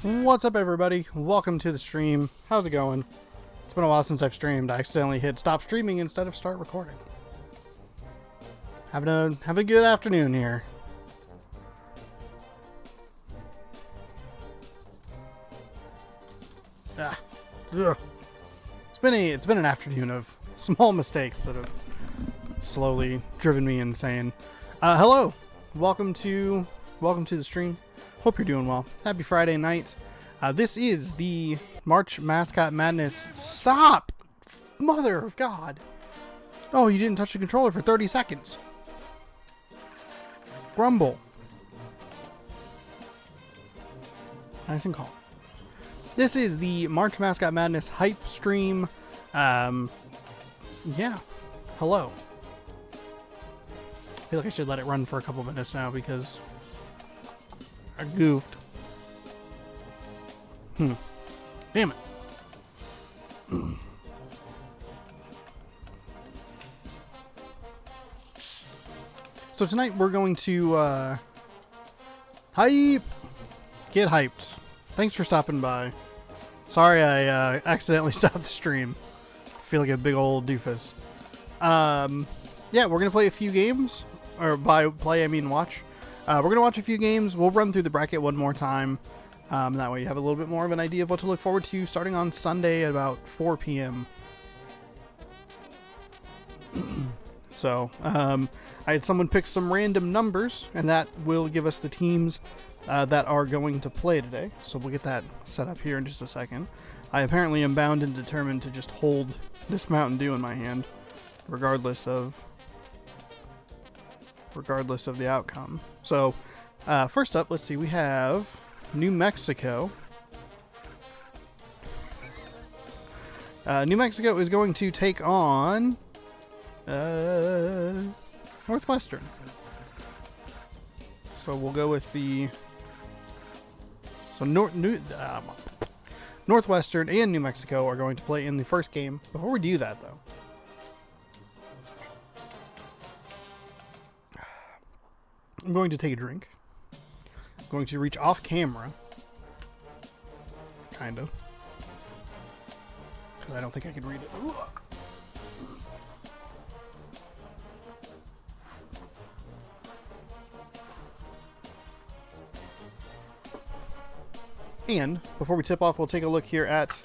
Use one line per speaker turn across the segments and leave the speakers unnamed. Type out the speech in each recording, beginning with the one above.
What's up, everybody? Welcome to the stream. How's it going? It's been a while since I've streamed. I accidentally hit stop streaming instead of start recording. Having a good afternoon here. It's been an afternoon of small mistakes that have slowly driven me insane. Hello, welcome to the stream. Hope you're doing well. Happy Friday night. This is the March Mascot Madness. Stop! Mother of God. Oh, you didn't touch the controller for 30 seconds. Grumble. Nice and calm. This is the March Mascot Madness hype stream. Yeah. Hello. I feel like I should let it run for a couple minutes now because I goofed. Damn it. So tonight we're going to get hyped. Thanks for stopping by. Sorry I accidentally stopped the stream. I feel like a big old doofus. Yeah, we're gonna play a few games. Or by play I mean watch. We're going to watch a few games. We'll run through the bracket one more time. That way you have a little bit more of an idea of what to look forward to starting on Sunday at about 4 p.m. So, I had someone pick some random numbers, and that will give us the teams that are going to play today. So we'll get that set up here in just a second. I apparently am bound and determined to just hold this Mountain Dew in my hand, regardless of the outcome. So, first up, let's see, we have New Mexico. New Mexico is going to take on Northwestern. So we'll go with Northwestern and New Mexico are going to play in the first game. Before we do that, though, I'm going to take a drink. I'm going to reach off camera. Kind of. Because I don't think I can read it. And before we tip off, we'll take a look here at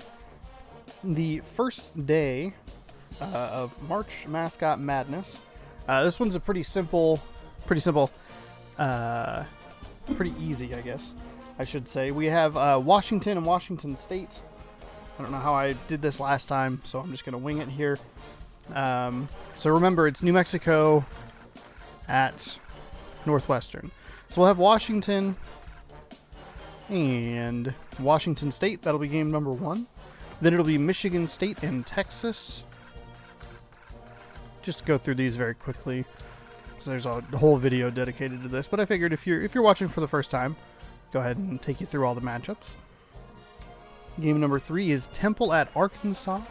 the first day of March Mascot Madness. This one's a pretty easy, I guess I should say. We have Washington and Washington State. I don't know how I did this last time, so I'm just going to wing it here. So remember, it's New Mexico at Northwestern. So we'll have Washington and Washington State. That'll be game number 1. Then it'll be Michigan State and Texas. Just go through these very quickly. So there's a whole video dedicated to this, but I figured if you're watching for the first time, go ahead and take you through all the matchups. Game number 3 is Temple at Arkansas.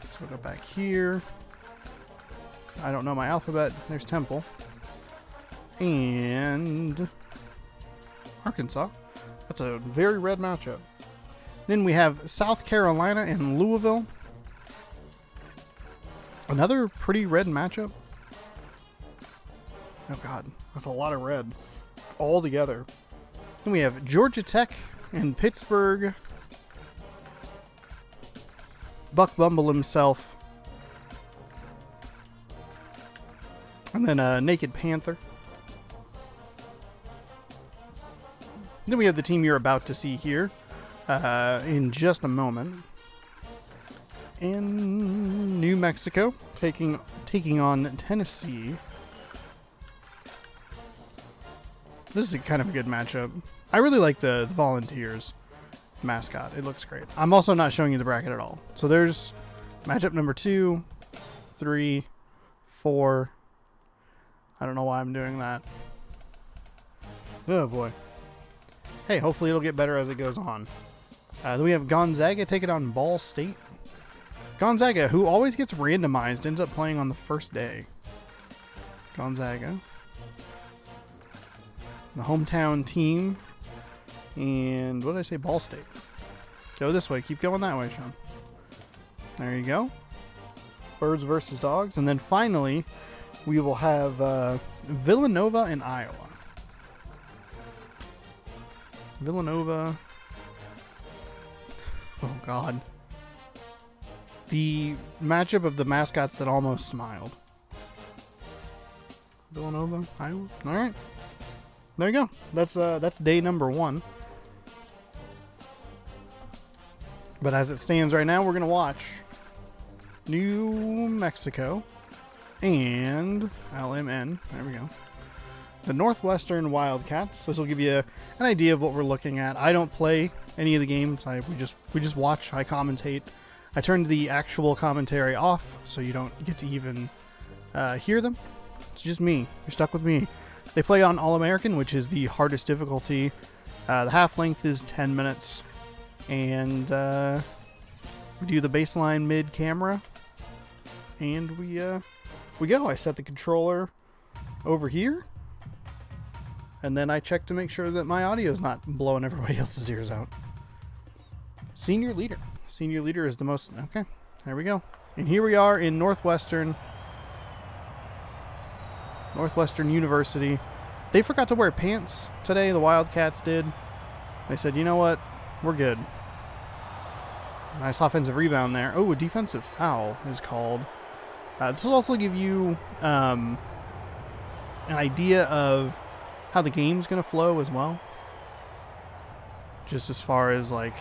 So we'll go back here. I don't know my alphabet. There's Temple. And Arkansas. That's a very red matchup. Then we have South Carolina and Louisville. Another pretty red matchup. Oh God, that's a lot of red all together. Then we have Georgia Tech and Pittsburgh. Buck Bumble himself. And then Naked Panther. Then we have the team you're about to see here in just a moment. In New Mexico, taking on Tennessee. This is kind of a good matchup. I really like the Volunteers mascot. It looks great. I'm also not showing you the bracket at all. So there's matchup number 2, 3, 4. I don't know why I'm doing that. Oh boy. Hey, hopefully it'll get better as it goes on. Then we have Gonzaga taking on Ball State. Gonzaga, who always gets randomized, ends up playing on the first day. Gonzaga. The hometown team And what did I say? Ball State. Go this way. Keep going that way, Sean. There you go. Birds versus Dogs. And then finally, we will have Villanova and Iowa. Villanova. Oh, God. The matchup of the mascots that almost smiled. Villanova, Iowa. All right. There you go. That's day number 1. But as it stands right now, we're going to watch New Mexico and LMN. There we go. The Northwestern Wildcats. This will give you an idea of what we're looking at. I don't play any of the games. We just watch. I commentate. I turned the actual commentary off, so you don't get to even hear them. It's just me. You're stuck with me. They play on All-American, which is the hardest difficulty. The half length is 10 minutes. And we do the baseline mid-camera. And we go. I set the controller over here. And then I check to make sure that my audio is not blowing everybody else's ears out. Senior leader. Senior leader is the most... Okay, there we go. And here we are in Northwestern University. They forgot to wear pants today. The Wildcats did. They said, you know what? We're good. Nice offensive rebound there. Oh, a defensive foul is called. This will also give you an idea of how the game's going to flow as well. Just as far as like...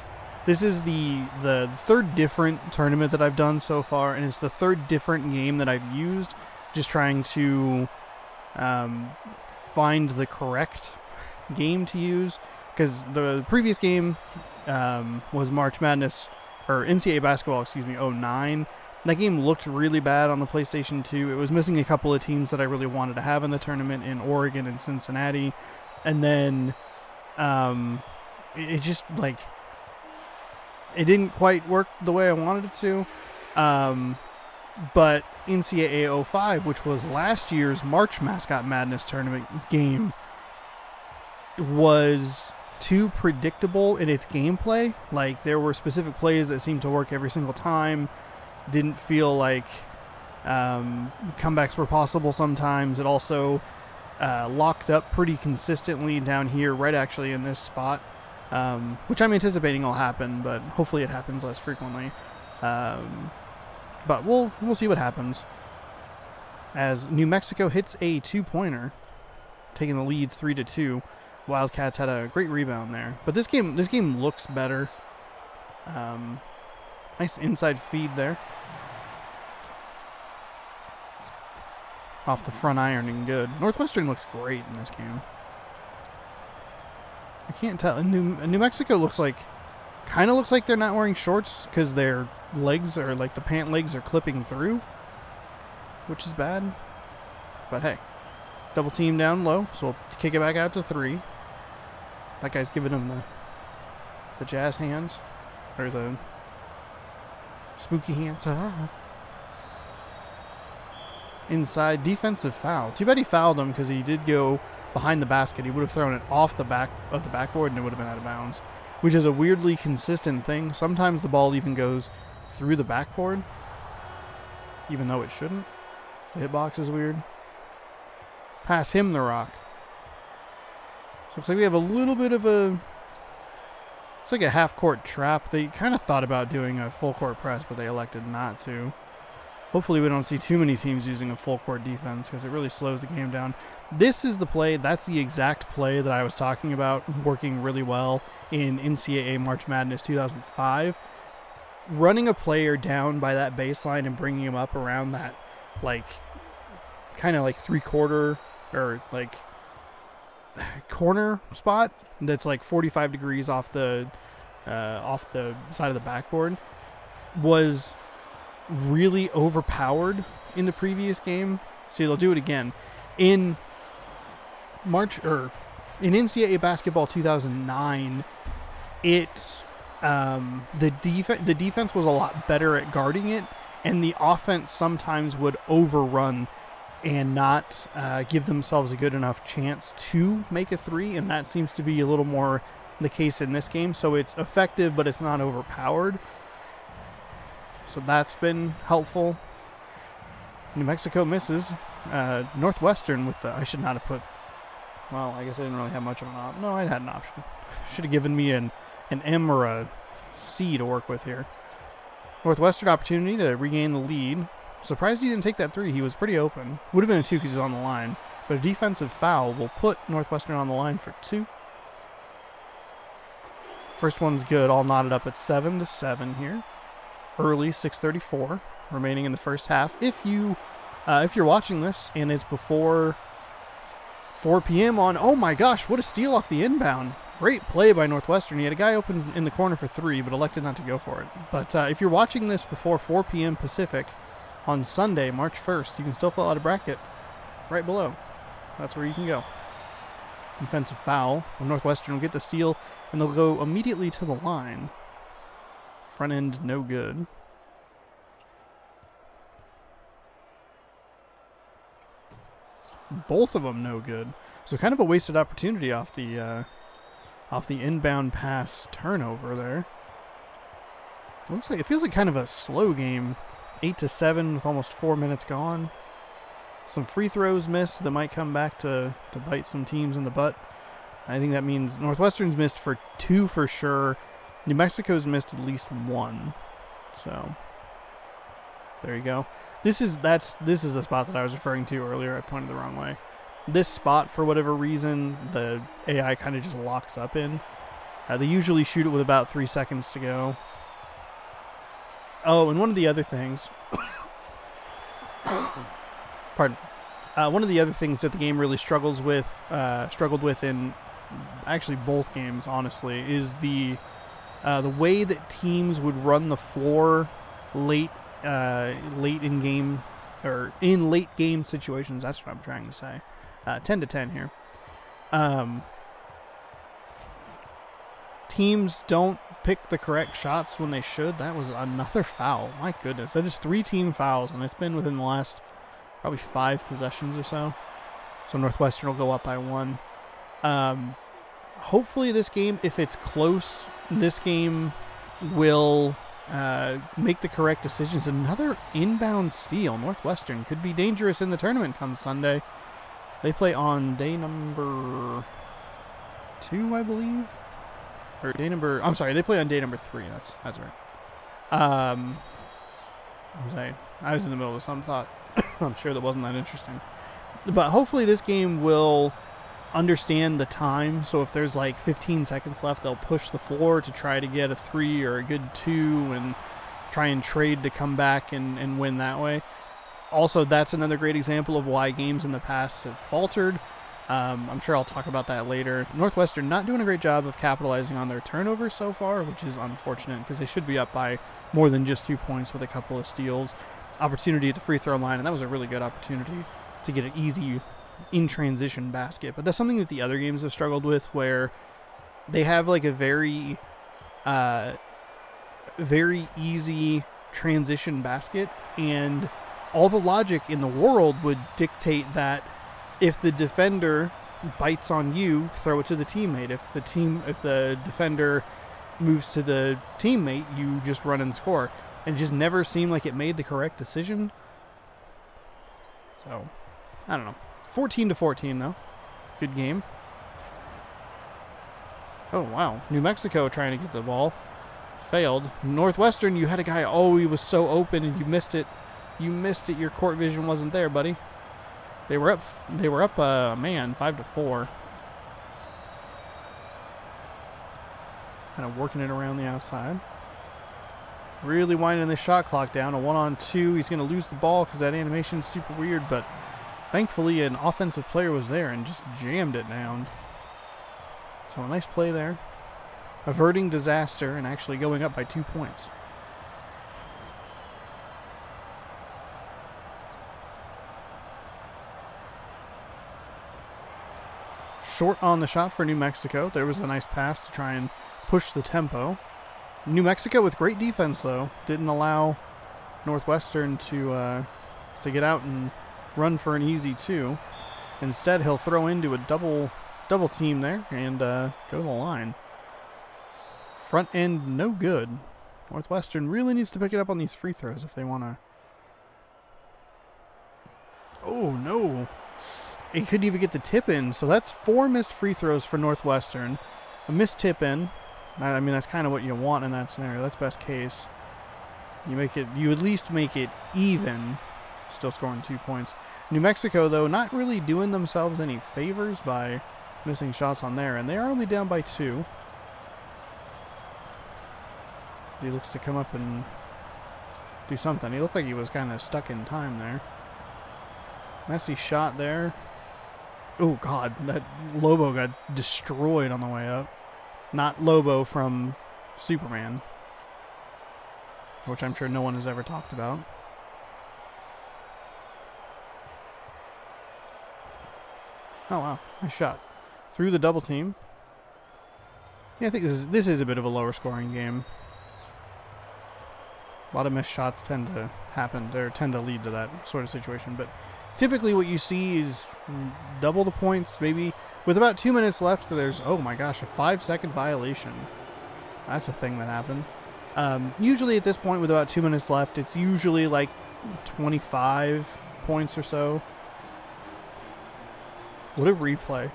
This is the third different tournament that I've done so far, and it's the third different game that I've used, just trying to find the correct game to use, because the previous game was March Madness, or NCAA Basketball, '09. That game looked really bad on the PlayStation 2. It was missing a couple of teams that I really wanted to have in the tournament in Oregon and Cincinnati, and then it just like... It didn't quite work the way I wanted it to. But NCAA 05, which was last year's March Mascot Madness tournament game, was too predictable in its gameplay. Like, there were specific plays that seemed to work every single time. Didn't feel like comebacks were possible sometimes. It also locked up pretty consistently down here, right actually in this spot. Which I'm anticipating will happen, but hopefully it happens less frequently. But we'll see what happens. As New Mexico hits a 2-pointer, taking the lead 3-2. Wildcats had a great rebound there, but this game looks better. Nice inside feed there, off the front iron and good. Northwestern looks great in this game. I can't tell. New Mexico kind of looks like they're not wearing shorts because their legs are like the pant legs are clipping through, which is bad. But hey, double team down low, so we'll kick it back out to 3. That guy's giving him the jazz hands, or the spooky hands. Inside defensive foul. Too bad he fouled him because he did go behind the basket. He would have thrown it off the back of the backboard and it would have been out of bounds, which is a weirdly consistent thing. Sometimes the ball even goes through the backboard, even though it shouldn't. The hitbox is weird. Pass him the rock. So looks like we have a little bit of a... It's like a half-court trap. They kind of thought about doing a full-court press, but they elected not to. Hopefully we don't see too many teams using a full-court defense because it really slows the game down. This is the play. That's the exact play that I was talking about working really well in NCAA March Madness 2005. Running a player down by that baseline and bringing him up around that, like, kind of like three-quarter or like corner spot that's like 45 degrees off the side of the backboard was really overpowered in the previous game. See, they'll do it again in NCAA Basketball 2009. The defense was a lot better at guarding it, and the offense sometimes would overrun and not give themselves a good enough chance to make a 3, and that seems to be a little more the case in this game. So it's effective, but it's not overpowered. So that's been helpful. New Mexico misses. Northwestern with the, I should not have put, well, I guess I didn't really have much of an option. No, I had an option. Should have given me an M or a C to work with here. Northwestern opportunity to regain the lead. Surprised he didn't take that 3. He was pretty open. Would have been a 2 because he was on the line. But a defensive foul will put Northwestern on the line for 2. First one's good. All knotted up at 7-7 here. Early 6:34 remaining in the first half. If you're watching this and it's before 4 p.m. on, oh my gosh, what a steal off the inbound. Great play by Northwestern. He had a guy open in the corner for 3, but elected not to go for it. But if you're watching this before 4 p.m. Pacific on Sunday, March 1st, you can still fill out a bracket right below. That's where you can go. Defensive foul. Northwestern will get the steal, and they'll go immediately to the line. Front end, no good. Both of them no good. So kind of a wasted opportunity off the inbound pass turnover there. Looks like it feels like kind of a slow game. 8-7 with almost 4 minutes gone. Some free throws missed that might come back to bite some teams in the butt. I think that means Northwestern's missed for 2 for sure. New Mexico's missed at least 1. So there you go. This is the spot that I was referring to earlier. I pointed the wrong way. This spot, for whatever reason, the AI kind of just locks up in. They usually shoot it with about 3 seconds to go. Oh, and one of the other things... Pardon. One of the other things that the game really struggled with in actually both games, honestly, is the way that teams would run the floor late in game, or in late game situations. That's what I'm trying to say. 10-10 here. Teams don't pick the correct shots when they should. That was another foul. My goodness, that is 3 team fouls, and it's been within the last probably 5 possessions or so. So Northwestern will go up by 1. Hopefully this game, if it's close, this game will make the correct decisions. Another inbound steal. Northwestern could be dangerous in the tournament come Sunday. They play on day number 2, I believe. Or day number... I'm sorry, they play on day number 3. That's right. I was in the middle of some thought. I'm sure that wasn't that interesting. But hopefully this game will understand the time. So if there's like 15 seconds left, they'll push the floor to try to get a 3 or a good 2 and try and trade to come back and win that way. Also, that's another great example of why games in the past have faltered. I'm sure I'll talk about that later. Northwestern not doing a great job of capitalizing on their turnovers so far, which is unfortunate because they should be up by more than just 2 points with a couple of steals. Opportunity at the free throw line, and that was a really good opportunity to get an easy in-transition basket. But that's something that the other games have struggled with, where they have like a very easy transition basket, and all the logic in the world would dictate that if the defender bites on you, throw it to the teammate. If the defender moves to the teammate, you just run and score. And it just never seemed like it made the correct decision. So, I don't know. 14-14 though. Good game. Oh wow. New Mexico trying to get the ball. Failed. Northwestern, you had a guy, he was so open and you missed it. You missed it. Your court vision wasn't there, buddy. They were up 5-4. Kind of working it around the outside. Really winding the shot clock down. A 1-on-2. He's going to lose the ball because that animation is super weird, but thankfully an offensive player was there and just jammed it down. So a nice play there. Averting disaster and actually going up by 2 points. Short on the shot for New Mexico. There was a nice pass to try and push the tempo. New Mexico with great defense, though, didn't allow Northwestern to get out and run for an easy 2. Instead, he'll throw into a double team there and go to the line. Front end, no good. Northwestern really needs to pick it up on these free throws if they want to. Oh, no. It couldn't even get the tip in. So that's 4 missed free throws for Northwestern. A missed tip in. I mean, that's kind of what you want in that scenario. That's best case. You at least make it even. Still scoring 2 points. New Mexico, though, not really doing themselves any favors by missing shots on there. And they are only down by 2. He looks to come up and do something. He looked like he was kind of stuck in time there. Messy shot there. Oh, God. That Lobo got destroyed on the way up. Not Lobo from Superman, which I'm sure no one has ever talked about. Oh, wow. Nice shot. Through the double team. Yeah, I think this is a bit of a lower scoring game. A lot of missed shots tend to happen, or tend to lead to that sort of situation. But typically what you see is double the points. Maybe with about 2 minutes left, there's, oh my gosh, a 5-second violation. That's a thing that happened. Usually at this point with about 2 minutes left, it's usually like 25 points or so. What a replay.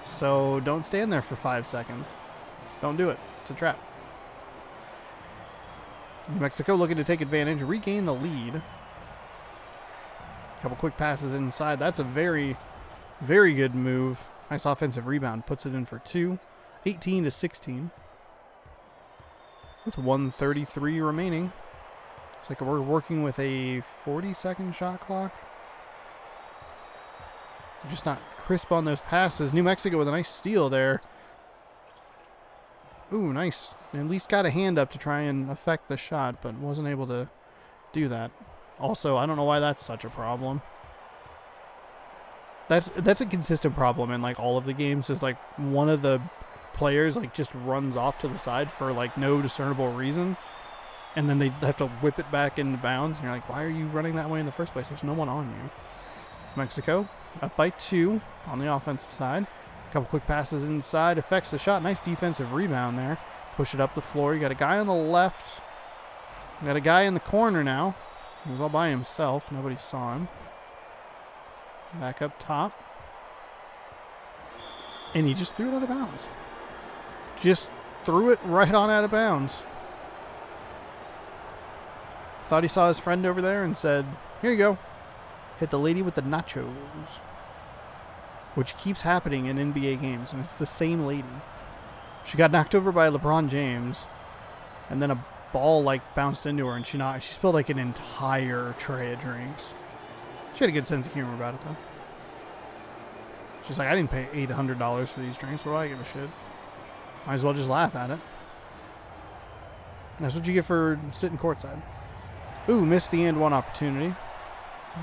So don't stand there for 5 seconds. Don't do it. It's a trap. New Mexico looking to take advantage, regain the lead. Couple quick passes inside. That's a very, very good move. Nice offensive rebound. Puts it in for 2. 18-16. With 1:33 remaining. It's like we're working with a 40-second shot clock. Just not crisp on those passes. New Mexico with a nice steal there. Ooh, nice. At least got a hand up to try and affect the shot, but wasn't able to do that. Also, I don't know why that's such a problem. That's a consistent problem in like all of the games. Is like one of the players like just runs off to the side for like no discernible reason, and then they have to whip it back into bounds. And you're like, why are you running that way in the first place? There's no one on you. Mexico up by 2 on the offensive side. Couple quick passes inside, affects the shot. Nice defensive rebound there. Push it up the floor. You got a guy on the left. You got a guy in the corner now. He was all by himself. Nobody saw him. Back up top. And he just threw it out of bounds. Just threw it right on out of bounds. Thought he saw his friend over there and said, here you go. Hit the lady with the nachos. Which keeps happening in NBA games, and it's the same lady. She got knocked over by LeBron James, and then a ball like bounced into her, and she spilled like an entire tray of drinks. She had a good sense of humor about it, though. She's like, I didn't pay $800 for these drinks. What do I give a shit? Might as well just laugh at it. That's what you get for sitting courtside. Ooh, missed the and one opportunity.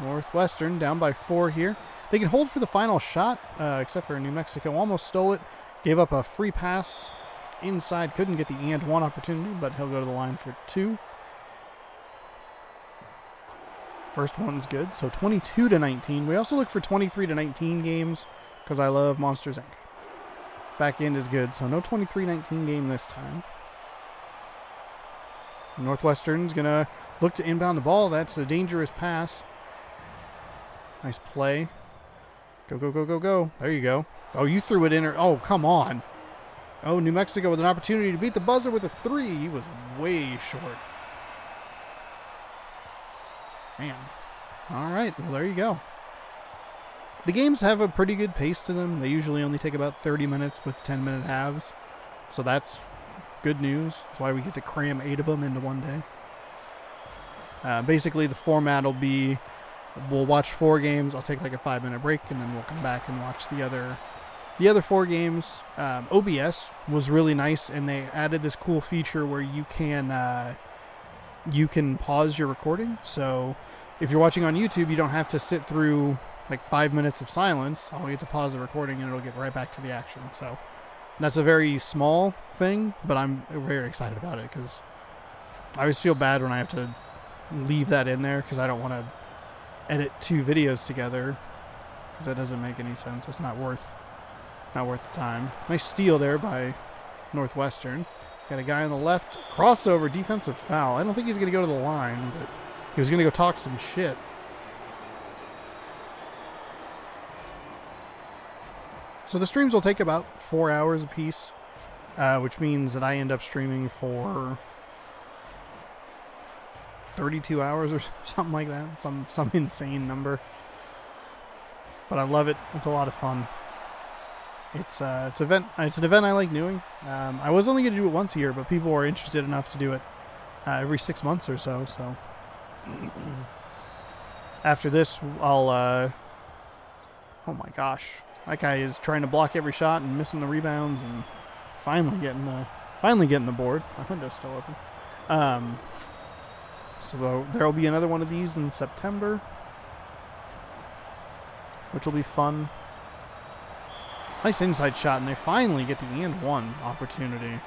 Northwestern down by 4 here. They can hold for the final shot, except for New Mexico. Almost stole it. Gave up a free pass inside. Couldn't get the and one opportunity, but he'll go to the line for 2. First one's good. So 22-19. We also look for 23-19 games because I love Monsters, Inc. Back end is good, so no 23-19 game this time. Northwestern's going to look to inbound the ball. That's a dangerous pass. Nice play. Go, go, go, go, go. There you go. Oh, you threw it in. Oh, come on. Oh, New Mexico with an opportunity to beat the buzzer with a 3. He was way short. Man. All right. Well, there you go. The games have a pretty good pace to them. They usually only take about 30 minutes with 10-minute halves. So that's good news. That's why we get to cram 8 of them into one day. Basically, the format will be we'll watch 4 games. I'll take like a 5-minute break, and then we'll come back and watch the other 4 games. OBS was really nice, and they added this cool feature where you can pause your recording. So if you're watching on YouTube, you don't have to sit through like 5 minutes of silence. I'll get to pause the recording, and it'll get right back to the action. So that's a very small thing, but I'm very excited about it because I always feel bad when I have to leave that in there because I don't want to edit 2 videos together because that doesn't make any sense. It's not worth Not worth the time. Nice steal there by Northwestern. Got a guy on the left. Crossover, defensive foul. I don't think he's going to go to the line, but he was going to go talk some shit. So the streams will take about 4 hours apiece, which means that I end up streaming for 32 hours or something like that. Some insane number. But I love it. It's a lot of fun. It's an event I like doing. I was only going to do it once a year, but people were interested enough to do it every 6 months or so. So after this, I'll. Oh my gosh, that guy is trying to block every shot and missing the rebounds and finally getting the board. My window's still open. So there'll be another one of these in September, which will be fun. Nice inside shot, and they finally get the and one opportunity.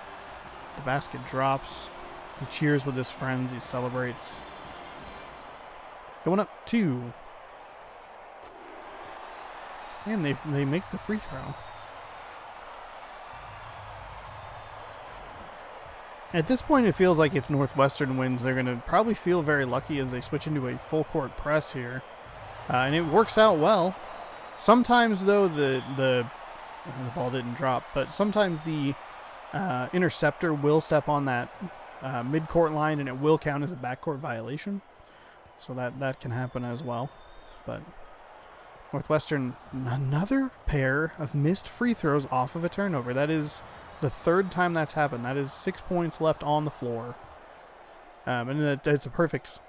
The basket drops. He cheers with his friends. He celebrates. Going up 2. And they make the free throw. At this point, it feels like if Northwestern wins, they're going to probably feel very lucky as they switch into a full court press here. And it works out well. Sometimes, though, the ball didn't drop, but sometimes the interceptor will step on that mid-court line, and it will count as a backcourt violation. So that can happen as well. But Northwestern, another pair of missed free throws off of a turnover. That is the 3rd time that's happened. That is 6 points left on the floor. And that's a perfect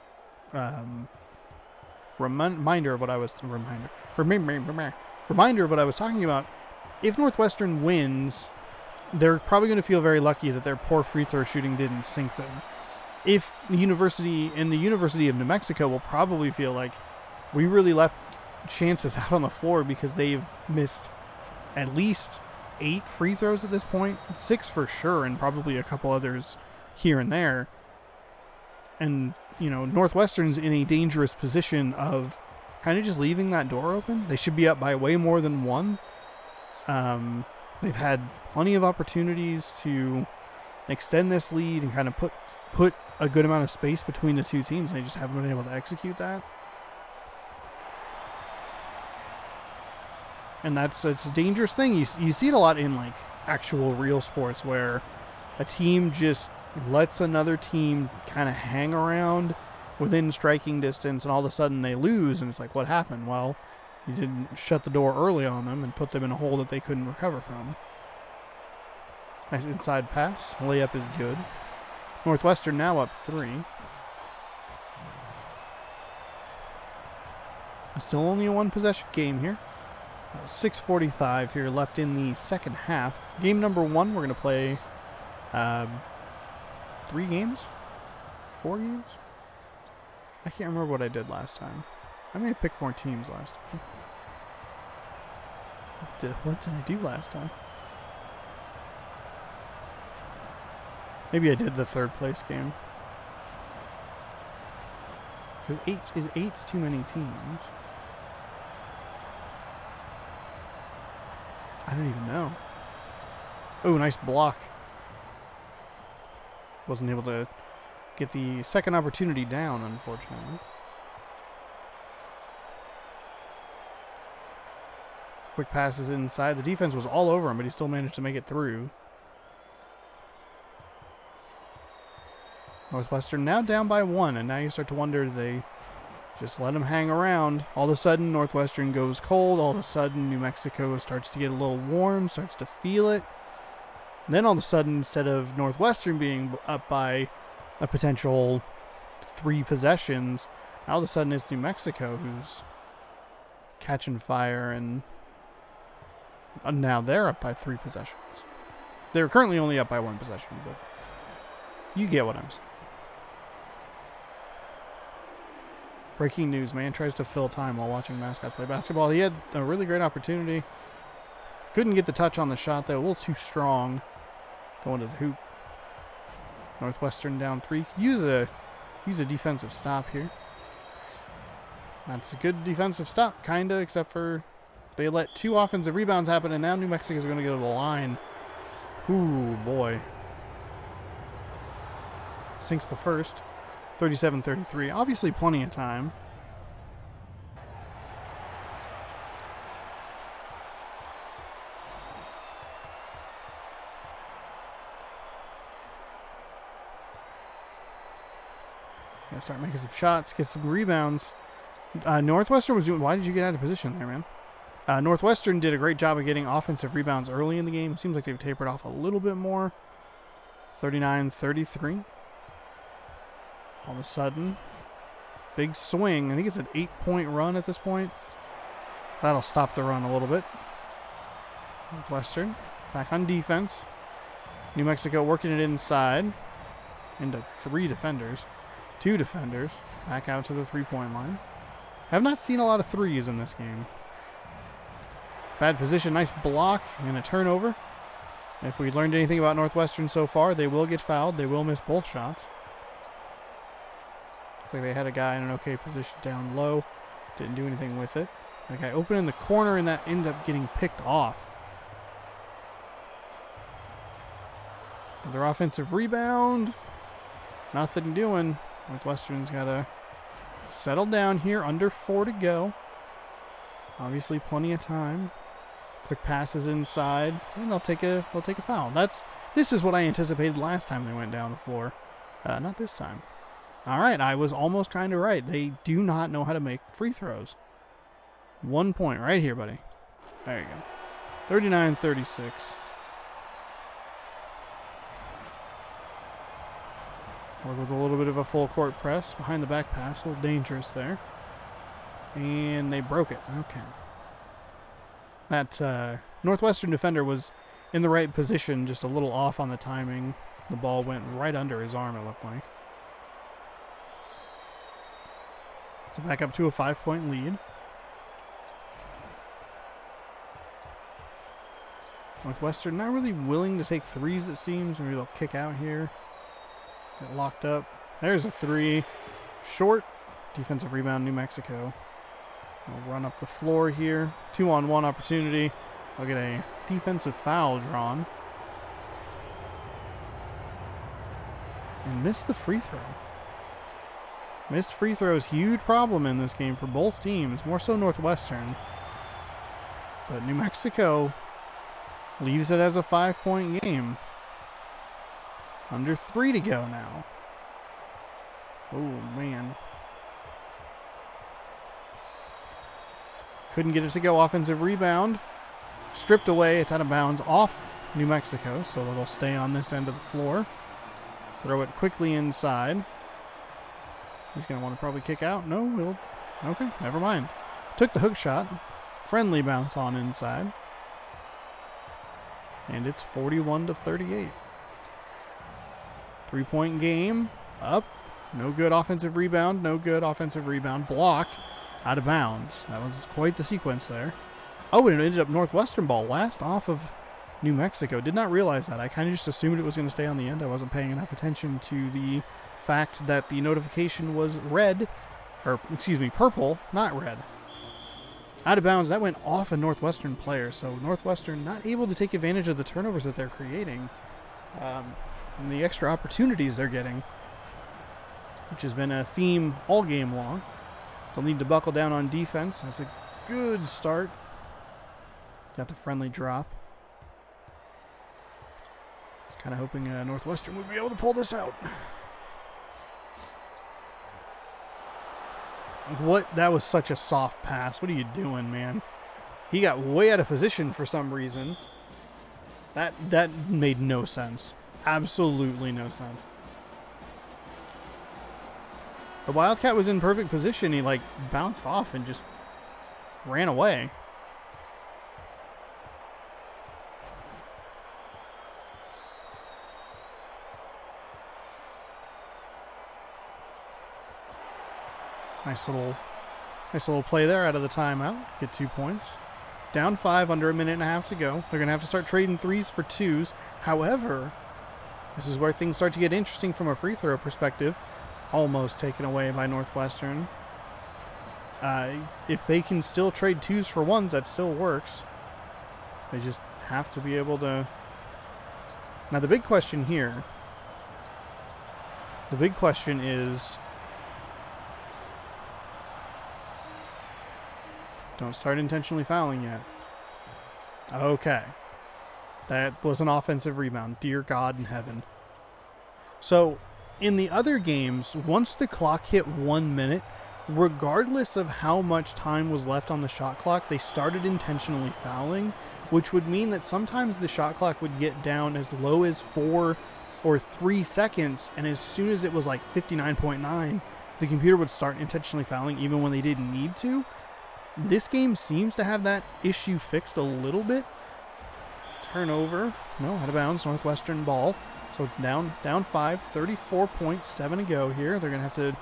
reminder of what I was talking about. If Northwestern wins, they're probably going to feel very lucky that their poor free throw shooting didn't sink them. If the University of New Mexico will probably feel like we really left chances out on the floor because they've missed at least 8 free throws at this point, 6 for sure, and probably a couple others here and there. And, Northwestern's in a dangerous position of kind of just leaving that door open. They should be up by way more than 1. They've had plenty of opportunities to extend this lead and kind of put a good amount of space between the two teams. They just haven't been able to execute that. And it's a dangerous thing. You see it a lot in actual real sports where a team just lets another team kind of hang around within striking distance, and all of a sudden they lose, and it's like, what happened? Well, you didn't shut the door early on them and put them in a hole that they couldn't recover from. Nice inside pass. Layup is good. Northwestern now up 3. Still only a 1-possession game here. 6:45 here left in the second half. Game number 1, we're going to play 3 games? 4 games? I can't remember what I did last time. I may have picked more teams last time. What did I do last time? Maybe I did the 3rd place game. Because 8's too many teams. I don't even know. Oh, nice block. Wasn't able to get the second opportunity down, unfortunately. Quick passes inside. The defense was all over him, but he still managed to make it through. Northwestern now down by 1, and now you start to wonder, do they just let him hang around? All of a sudden, Northwestern goes cold. All of a sudden, New Mexico starts to get a little warm, starts to feel it. And then all of a sudden, instead of Northwestern being up by a potential 3 possessions, all of a sudden it's New Mexico who's catching fire, and now they're up by 3 possessions. They're currently only up by 1 possession, but you get what I'm saying. Breaking news, man tries to fill time while watching Mascots play basketball. He had a really great opportunity. Couldn't get the touch on the shot, though. A little too strong going to the hoop. Northwestern down 3. Use a defensive stop here. That's a good defensive stop, kinda, except for They let 2 offensive rebounds happen, and now New Mexico's going to go to the line. Ooh, boy. Sinks the first. 37-33. Obviously plenty of time. Gotta start making some shots, get some rebounds. Northwestern was doing... Why did you get out of position there, man? Northwestern did a great job of getting offensive rebounds early in the game. It seems like they've tapered off a little bit more. 39-33. All of a sudden, big swing. I think it's an 8-point run at this point. That'll stop the run a little bit. Northwestern back on defense. New Mexico working it inside into 3 defenders. 2 defenders. Back out to the 3-point line. Have not seen a lot of threes in this game. Bad position, nice block, and a turnover. If we learned anything about Northwestern so far, they will get fouled. They will miss both shots. Looks like they had a guy in an okay position down low. Didn't do anything with it. A guy open in the corner, and that ended up getting picked off. Another offensive rebound. Nothing doing. Northwestern's got to settle down here. Under 4 to go. Obviously plenty of time. Quick passes inside, and they'll take a foul. This is what I anticipated last time they went down the floor. Not this time. All right, I was almost kind of right. They do not know how to make free throws. 1 point right here, buddy. There you go. 39-36. Work with a little bit of a full court press behind the back pass. A little dangerous there. And they broke it. Okay. That Northwestern defender was in the right position, just a little off on the timing. The ball went right under his arm, it looked like. So back up to a 5-point lead. Northwestern not really willing to take threes, it seems. Maybe they'll kick out here. Get locked up. There's a 3. Short. Defensive rebound, New Mexico. They'll run up the floor here. 2-on-1 opportunity. They'll get a defensive foul drawn. And missed the free throw. Missed free throws, huge problem in this game for both teams. More so Northwestern. But New Mexico leaves it as a 5-point game. Under 3 to go now. Oh, man. Couldn't get it to go. Offensive rebound. Stripped away. It's out of bounds off New Mexico, so it'll stay on this end of the floor. Throw it quickly inside. He's going to want to probably kick out. No, we'll... Okay, never mind. Took the hook shot. Friendly bounce on inside. And it's 41-38. 3-point game. Up. No good offensive rebound. No good offensive rebound. Block. Out of bounds. That was quite the sequence there. Oh, and it ended up Northwestern ball. Last off of New Mexico. Did not realize that. I kind of just assumed it was going to stay on the end. I wasn't paying enough attention to the fact that the notification was red. Or, excuse me, purple, not red. Out of bounds. That went off a Northwestern player. So Northwestern not able to take advantage of the turnovers that they're creating. And the extra opportunities they're getting. Which has been a theme all game long. They'll need to buckle down on defense. That's a good start. Got the friendly drop. Just kind of hoping Northwestern would be able to pull this out. What? That was such a soft pass. What are you doing, man? He got way out of position for some reason. That made no sense. Absolutely no sense. The Wildcat was in perfect position. He like bounced off and just ran away. Nice little play there out of the timeout. Get 2 points. Down 5, under a minute and a half to go. They're going to have to start trading threes for twos. However, this is where things start to get interesting from a free throw perspective. Almost taken away by Northwestern. If they can still trade 2s for 1s, that still works. They just have to be able to... Now, the big question here... The big question is... Don't start intentionally fouling yet. Okay. That was an offensive rebound. Dear God in heaven. So, in the other games, once the clock hit 1 minute, regardless of how much time was left on the shot clock, they started intentionally fouling, which would mean that sometimes the shot clock would get down as low as 4 or 3 seconds, and as soon as it was like 59.9, the computer would start intentionally fouling even when they didn't need to. This game seems to have that issue fixed a little bit. Turnover. No, out of bounds. Northwestern ball. So it's down 5. 34.7 to go here. They're going to have to...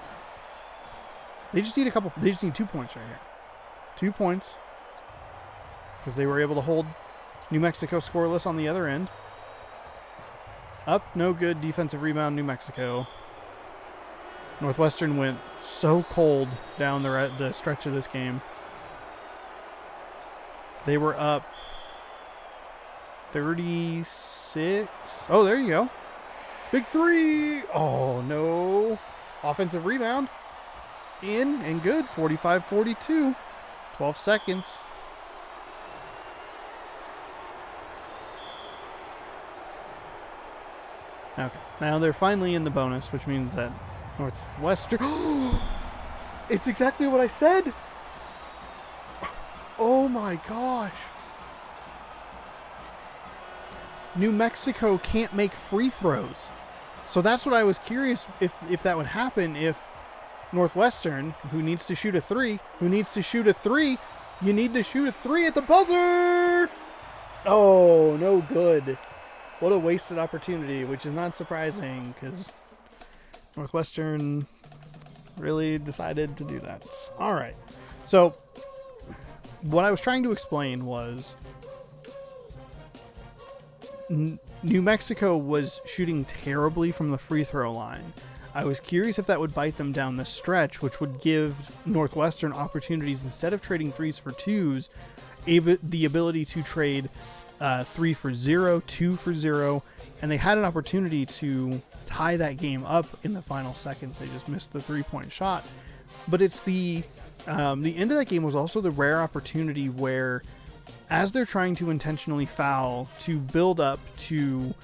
They just need They just need 2 points right here. 2 points. Because they were able to hold New Mexico scoreless on the other end. Up. No good. Defensive rebound. New Mexico. Northwestern went so cold down the stretch of this game. They were up 36. Oh, there you go. Big three. Oh, no. Offensive rebound. In and good. 45-42. 12 seconds. Okay. Now they're finally in the bonus, which means that Northwestern... It's exactly what I said. Oh my gosh. New Mexico can't make free throws. So that's what I was curious if that would happen if Northwestern, who needs to shoot a 3, you need to shoot a 3 at the buzzer. Oh, no good. What a wasted opportunity, which is not surprising because Northwestern really decided to do that. All right. So what I was trying to explain was New Mexico was shooting terribly from the free throw line. I was curious if that would bite them down the stretch, which would give Northwestern opportunities, instead of trading 3s for 2s, the ability to trade 3 for 0, 2 for 0, and they had an opportunity to tie that game up in the final seconds. They just missed the 3-point shot. But it's the end of that game was also the rare opportunity where, as they're trying to intentionally foul to build up to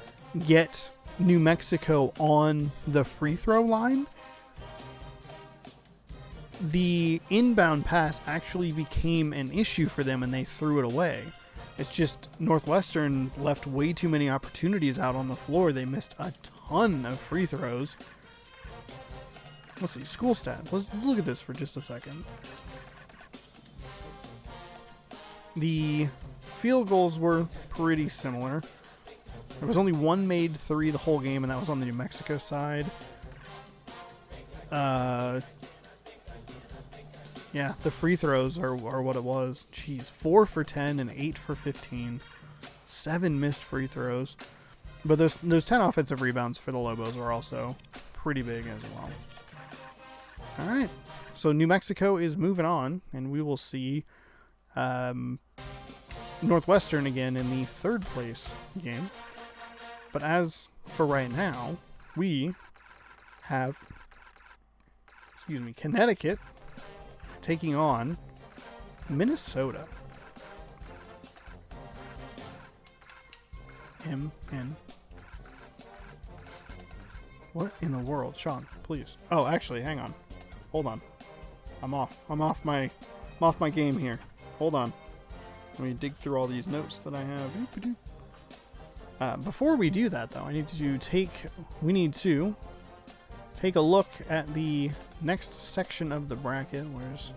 get New Mexico on the free throw line, the inbound pass actually became an issue for them and they threw it away. It's just Northwestern left way too many opportunities out on the floor. They missed a ton of free throws. Let's see, school stats. Let's look at this for just a second. The field goals were pretty similar. There was only one made 3 the whole game, and that was on the New Mexico side. Yeah, the free throws are what it was. Jeez, 4 for 10 and 8 for 15. 7 missed free throws. But those 10 offensive rebounds for the Lobos were also pretty big as well. All right, so New Mexico is moving on, and we will see Northwestern again in the 3rd place game. But as for right now, we have, Connecticut taking on Minnesota. What in the world? Sean, please. Oh, actually, hang on. Hold on. I'm off my game here. Hold on. Let me dig through all these notes that I have. Before we do that, though, we need to take a look at the next section of the bracket. Where's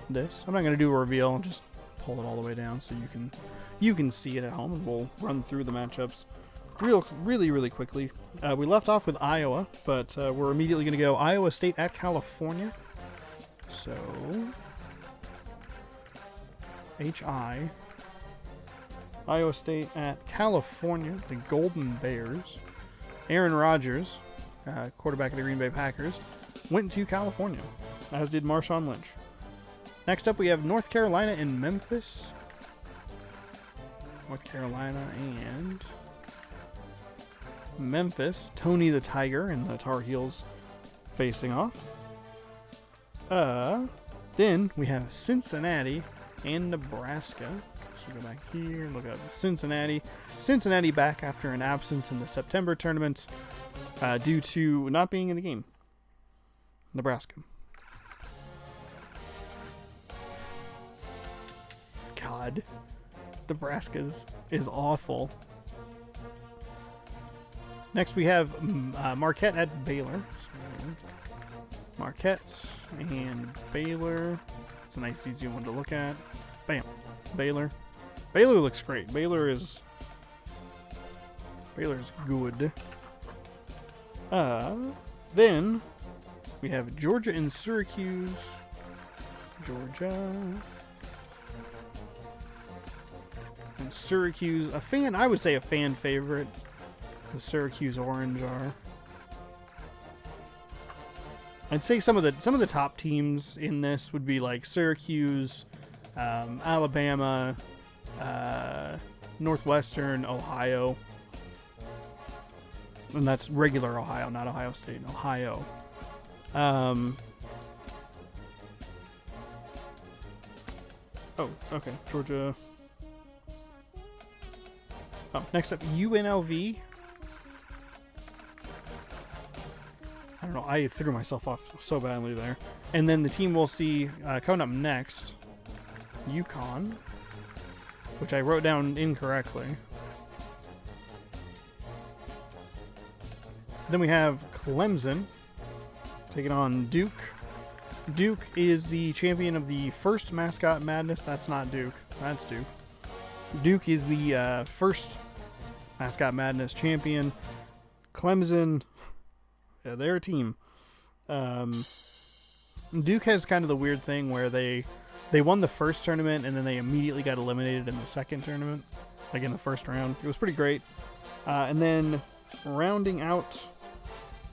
this? I'm not going to do a reveal. I'll just pull it all the way down so you can see it at home, and we'll run through the matchups really quickly. We left off with Iowa, but we're immediately going to go Iowa State at California. So HI. Iowa State at California, the Golden Bears. Aaron Rodgers, quarterback of the Green Bay Packers, went to California, as did Marshawn Lynch. Next up, we have North Carolina and Memphis. North Carolina and Memphis. Tony the Tiger and the Tar Heels facing off. Then we have Cincinnati and Nebraska. So go back here, look up Cincinnati. Cincinnati back after an absence in the September tournament due to not being in the game. Nebraska. God, Nebraska is awful. Next we have Marquette at Baylor. Marquette and Baylor. It's a nice, easy one to look at. Bam. Baylor. Baylor looks great. Baylor is good. Then we have Georgia and Syracuse. Georgia and Syracuse. I would say a fan favorite. The Syracuse Orange are. I'd say some of the top teams in this would be like Syracuse, Alabama, Northwestern, Ohio. And that's regular Ohio, not Ohio State. Ohio. Oh, okay. Georgia. Oh, next up, UNLV. I don't know. I threw myself off so badly there. And then the team we'll see coming up next, UConn, which I wrote down incorrectly. Then we have Clemson taking on Duke. Duke is the champion of the first Mascot Madness. That's not Duke. That's Duke. Duke is the first Mascot Madness champion. Clemson, yeah, they're a team. Duke has kind of the weird thing where they won the first tournament and then they immediately got eliminated in the second tournament, like in the first round. It was pretty great. And then rounding out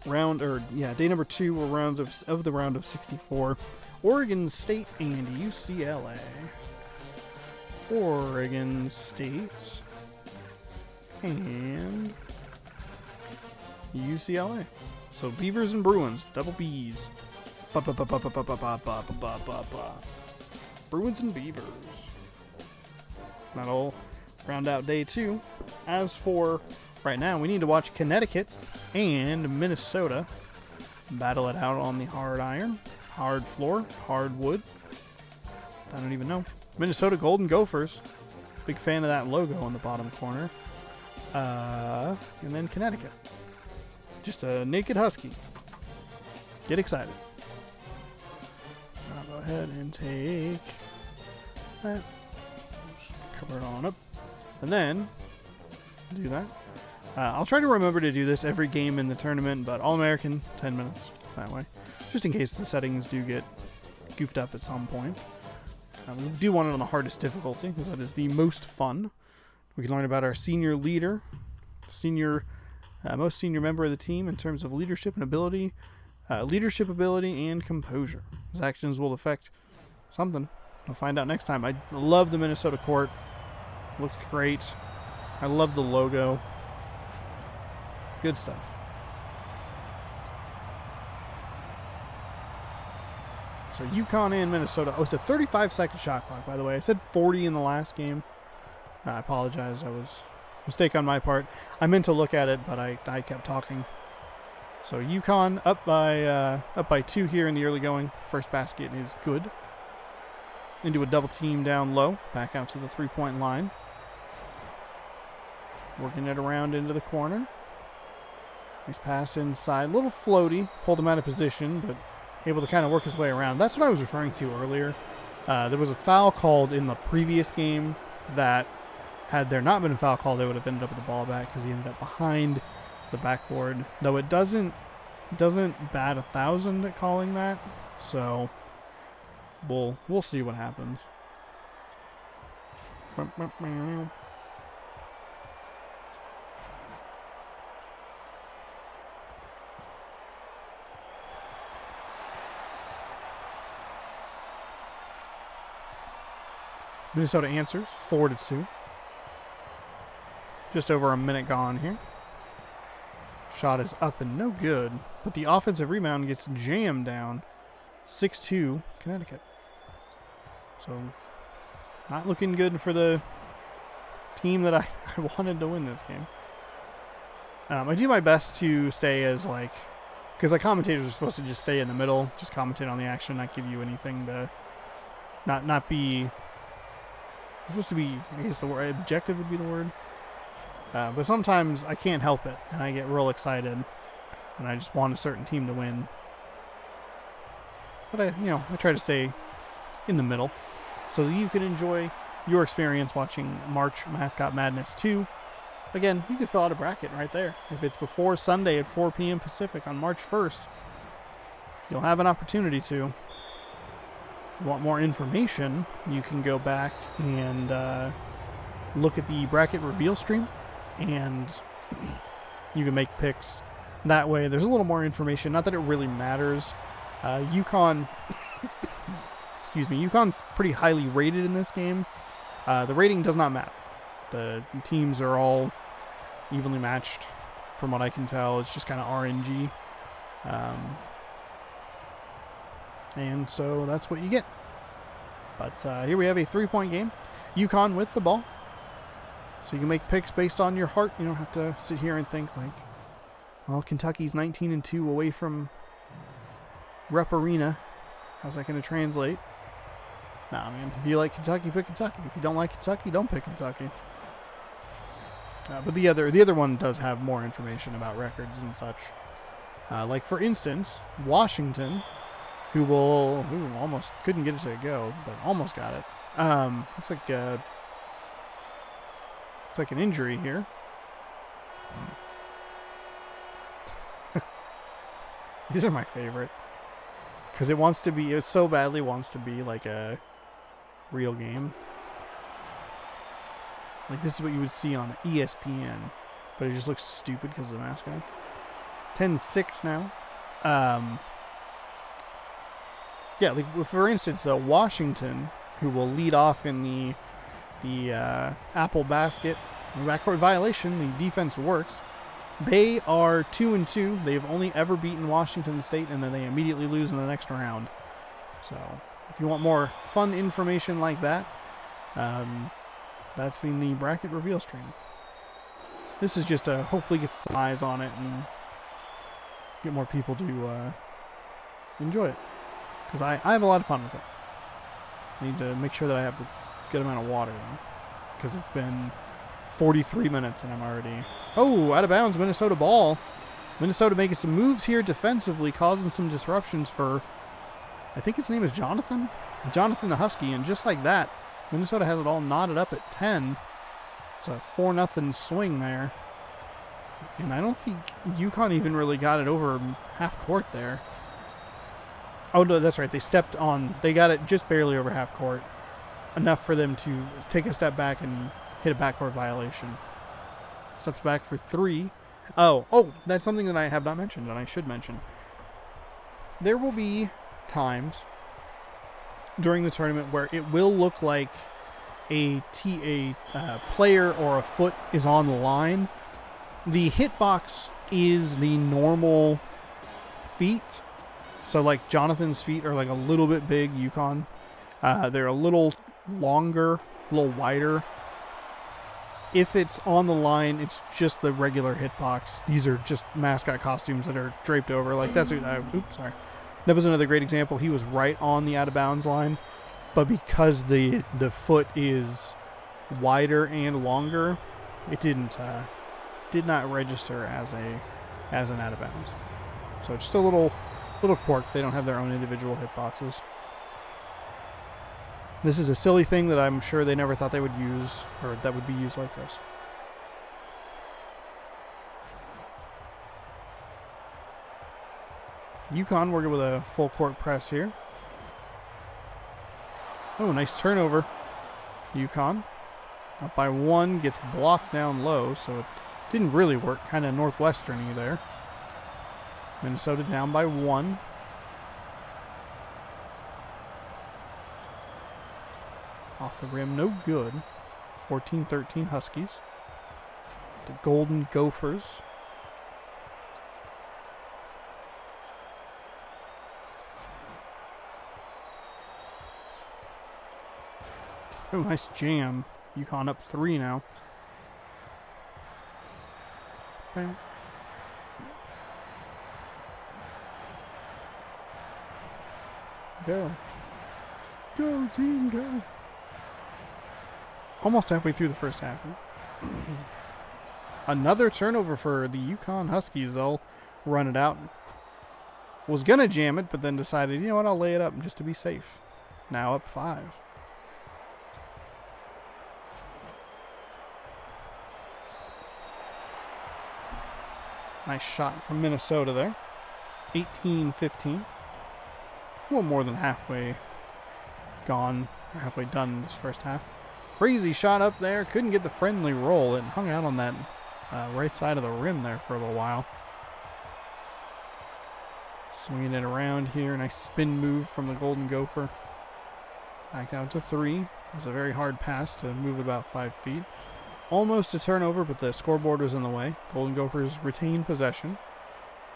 day number 2 were rounds of the round of 64. Oregon State and UCLA. Oregon State and UCLA. So Beavers and Bruins, double B's. Bruins and Beavers. That'll round out day 2. As for right now, we need to watch Connecticut and Minnesota battle it out on the hard iron, hard floor, hard wood. I don't even know. Minnesota Golden Gophers. Big fan of that logo on the bottom corner. And then Connecticut. Just a naked husky. Get excited. I'll go ahead and take that. Just cover it on up. And then do that. I'll try to remember to do this every game in the tournament, but All-American, 10 minutes that way. Just in case the settings do get goofed up at some point. We do want it on the hardest difficulty, because that is the most fun. We can learn about our senior leader, most senior member of the team in terms of leadership and ability, and composure. His actions will affect something. We'll find out next time. I love the Minnesota court. Looks great. I love the logo. Good stuff. So UConn and Minnesota. Oh, it's a 35-second shot clock, by the way. I said 40 in the last game. I apologize. That was a mistake on my part. I meant to look at it, but I kept talking. So UConn up by 2 here in the early going. First basket is good. Into a double team down low. Back out to the 3-point line. Working it around into the corner. Nice pass inside. A little floaty. Pulled him out of position, but able to kind of work his way around. That's what I was referring to earlier. There was a foul called in the previous game that, had there not been a foul call, they would have ended up with the ball back because he ended up behind the backboard. Though it doesn't bat 1,000 at calling that. So we'll see what happens. Minnesota answers 4-2. Just over a minute gone here. Shot is up and no good, but the offensive rebound gets jammed down. 6-2 Connecticut. So not looking good for the team that I wanted to win this game. I do my best to stay as like, because like commentators are supposed to just stay in the middle, just commentate on the action, not give you anything to, not be, supposed to be, I guess the word, objective would be the word. But sometimes I can't help it, and I get real excited, and I just want a certain team to win. But I try to stay in the middle, so that you can enjoy your experience watching March Mascot Madness 2. Again, you can fill out a bracket right there. If it's before Sunday at 4 p.m. Pacific on March 1st, you'll have an opportunity to. If you want more information, you can go back and look at the bracket reveal stream, and you can make picks that way. There's a little more information. Not that it really matters. UConn, UConn's pretty highly rated in this game. The rating does not matter. The teams are all evenly matched from what I can tell. It's just kind of RNG. And so that's what you get. But here we have a 3-point game. UConn with the ball. So you can make picks based on your heart. You don't have to sit here and think like, well, Kentucky's 19-2 away from Rep Arena. How's that going to translate? Nah, man. If you like Kentucky, pick Kentucky. If you don't like Kentucky, don't pick Kentucky. But the other one does have more information about records and such. Like, for instance, Washington, who almost couldn't get it to go, but almost got it. Looks like an injury here. These are my favorite. Because it so badly wants to be like a real game. Like this is what you would see on ESPN. But it just looks stupid because of the mascot. 10-6 now. Yeah, like for instance, though, Washington, who will lead off in the apple basket backcourt violation, the defense works. They are 2-2. They've only ever beaten Washington State, and then they immediately lose in the next round. So, if you want more fun information like that, that's in the bracket reveal stream. This is just to hopefully get some eyes on it and get more people to enjoy it. Because I have a lot of fun with it. I need to make sure that I have a good amount of water, though. Because it's been 43 minutes and I'm already... Oh, out of bounds, Minnesota ball. Minnesota making some moves here defensively, causing some disruptions for... I think his name is Jonathan? Jonathan the Husky, and just like that, Minnesota has it all knotted up at 10. It's a 4-0 swing there. And I don't think UConn even really got it over half court there. Oh, no, that's right. They got it just barely over half court. Enough for them to take a step back and hit a backcourt violation. Steps back for 3. Oh, that's something that I have not mentioned, and I should mention. There will be times during the tournament where it will look like a player or a foot is on the line. The hitbox is the normal feet. So like Jonathan's feet are like a little bit big, UConn. They're a little longer, a little wider. If it's on the line, it's just the regular hitbox. These are just mascot costumes that are draped over. Like that's oops, sorry. That was another great example. He was right on the out of bounds line, but because the foot is wider and longer, it did not register as an out of bounds. So it's just a little quirk. They don't have their own individual hitboxes. This is a silly thing that I'm sure they never thought they would use, or that would be used like this. UConn working with a full court press here. Oh, nice turnover. UConn up by 1, gets blocked down low, so it didn't really work. Kind of northwestern-y there. Minnesota down by 1. Off the rim, no good. 14-13 Huskies. The Golden Gophers. Oh, nice jam. UConn up 3 now. Bam. Go. Go, team, go. Almost halfway through the first half. Another turnover for the UConn Huskies. They'll run it out. Was going to jam it, but then decided, you know what, I'll lay it up just to be safe. Now up 5. Nice shot from Minnesota there. 18-15. A little more than halfway gone, or halfway done in this first half. Crazy shot up there. Couldn't get the friendly roll. It hung out on that right side of the rim there for a little while. Swinging it around here. Nice spin move from the Golden Gopher. Back out to 3. It was a very hard pass to move about 5 feet. Almost a turnover, but the scoreboard was in the way. Golden Gophers retain possession.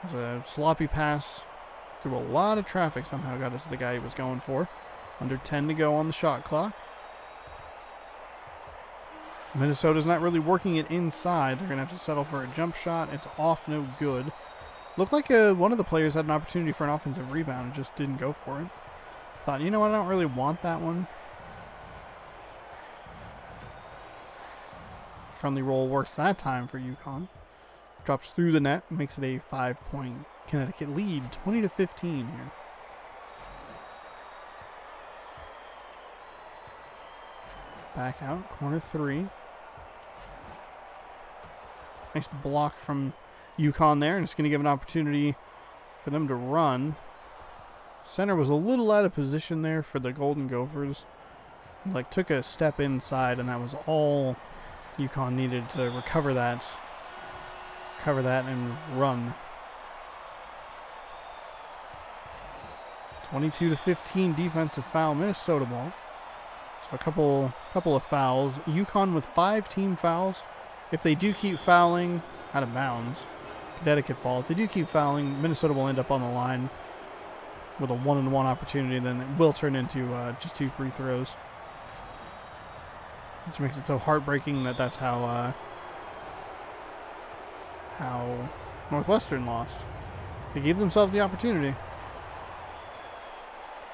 It was a sloppy pass through a lot of traffic. Somehow got it to the guy he was going for. Under 10 to go on the shot clock. Minnesota's not really working it inside. They're going to have to settle for a jump shot. It's off, no good. Looked like one of the players had an opportunity for an offensive rebound and just didn't go for it. Thought, you know what, I don't really want that one. Friendly roll works that time for UConn. Drops through the net, makes it a 5-point Connecticut lead, 20-15 here. Back out, corner 3. Nice block from UConn there, and it's going to give an opportunity for them to run. Center was a little out of position there for the Golden Gophers. He took a step inside, and that was all UConn needed to recover that and run. 22-15 defensive foul, Minnesota ball. So a couple of fouls. UConn with 5 team fouls. If they do keep fouling, out of bounds. Connecticut ball. If they do keep fouling, Minnesota will end up on the line with a 1-on-1 opportunity. Then it will turn into just 2 free throws, which makes it so heartbreaking that that's how Northwestern lost. They gave themselves the opportunity.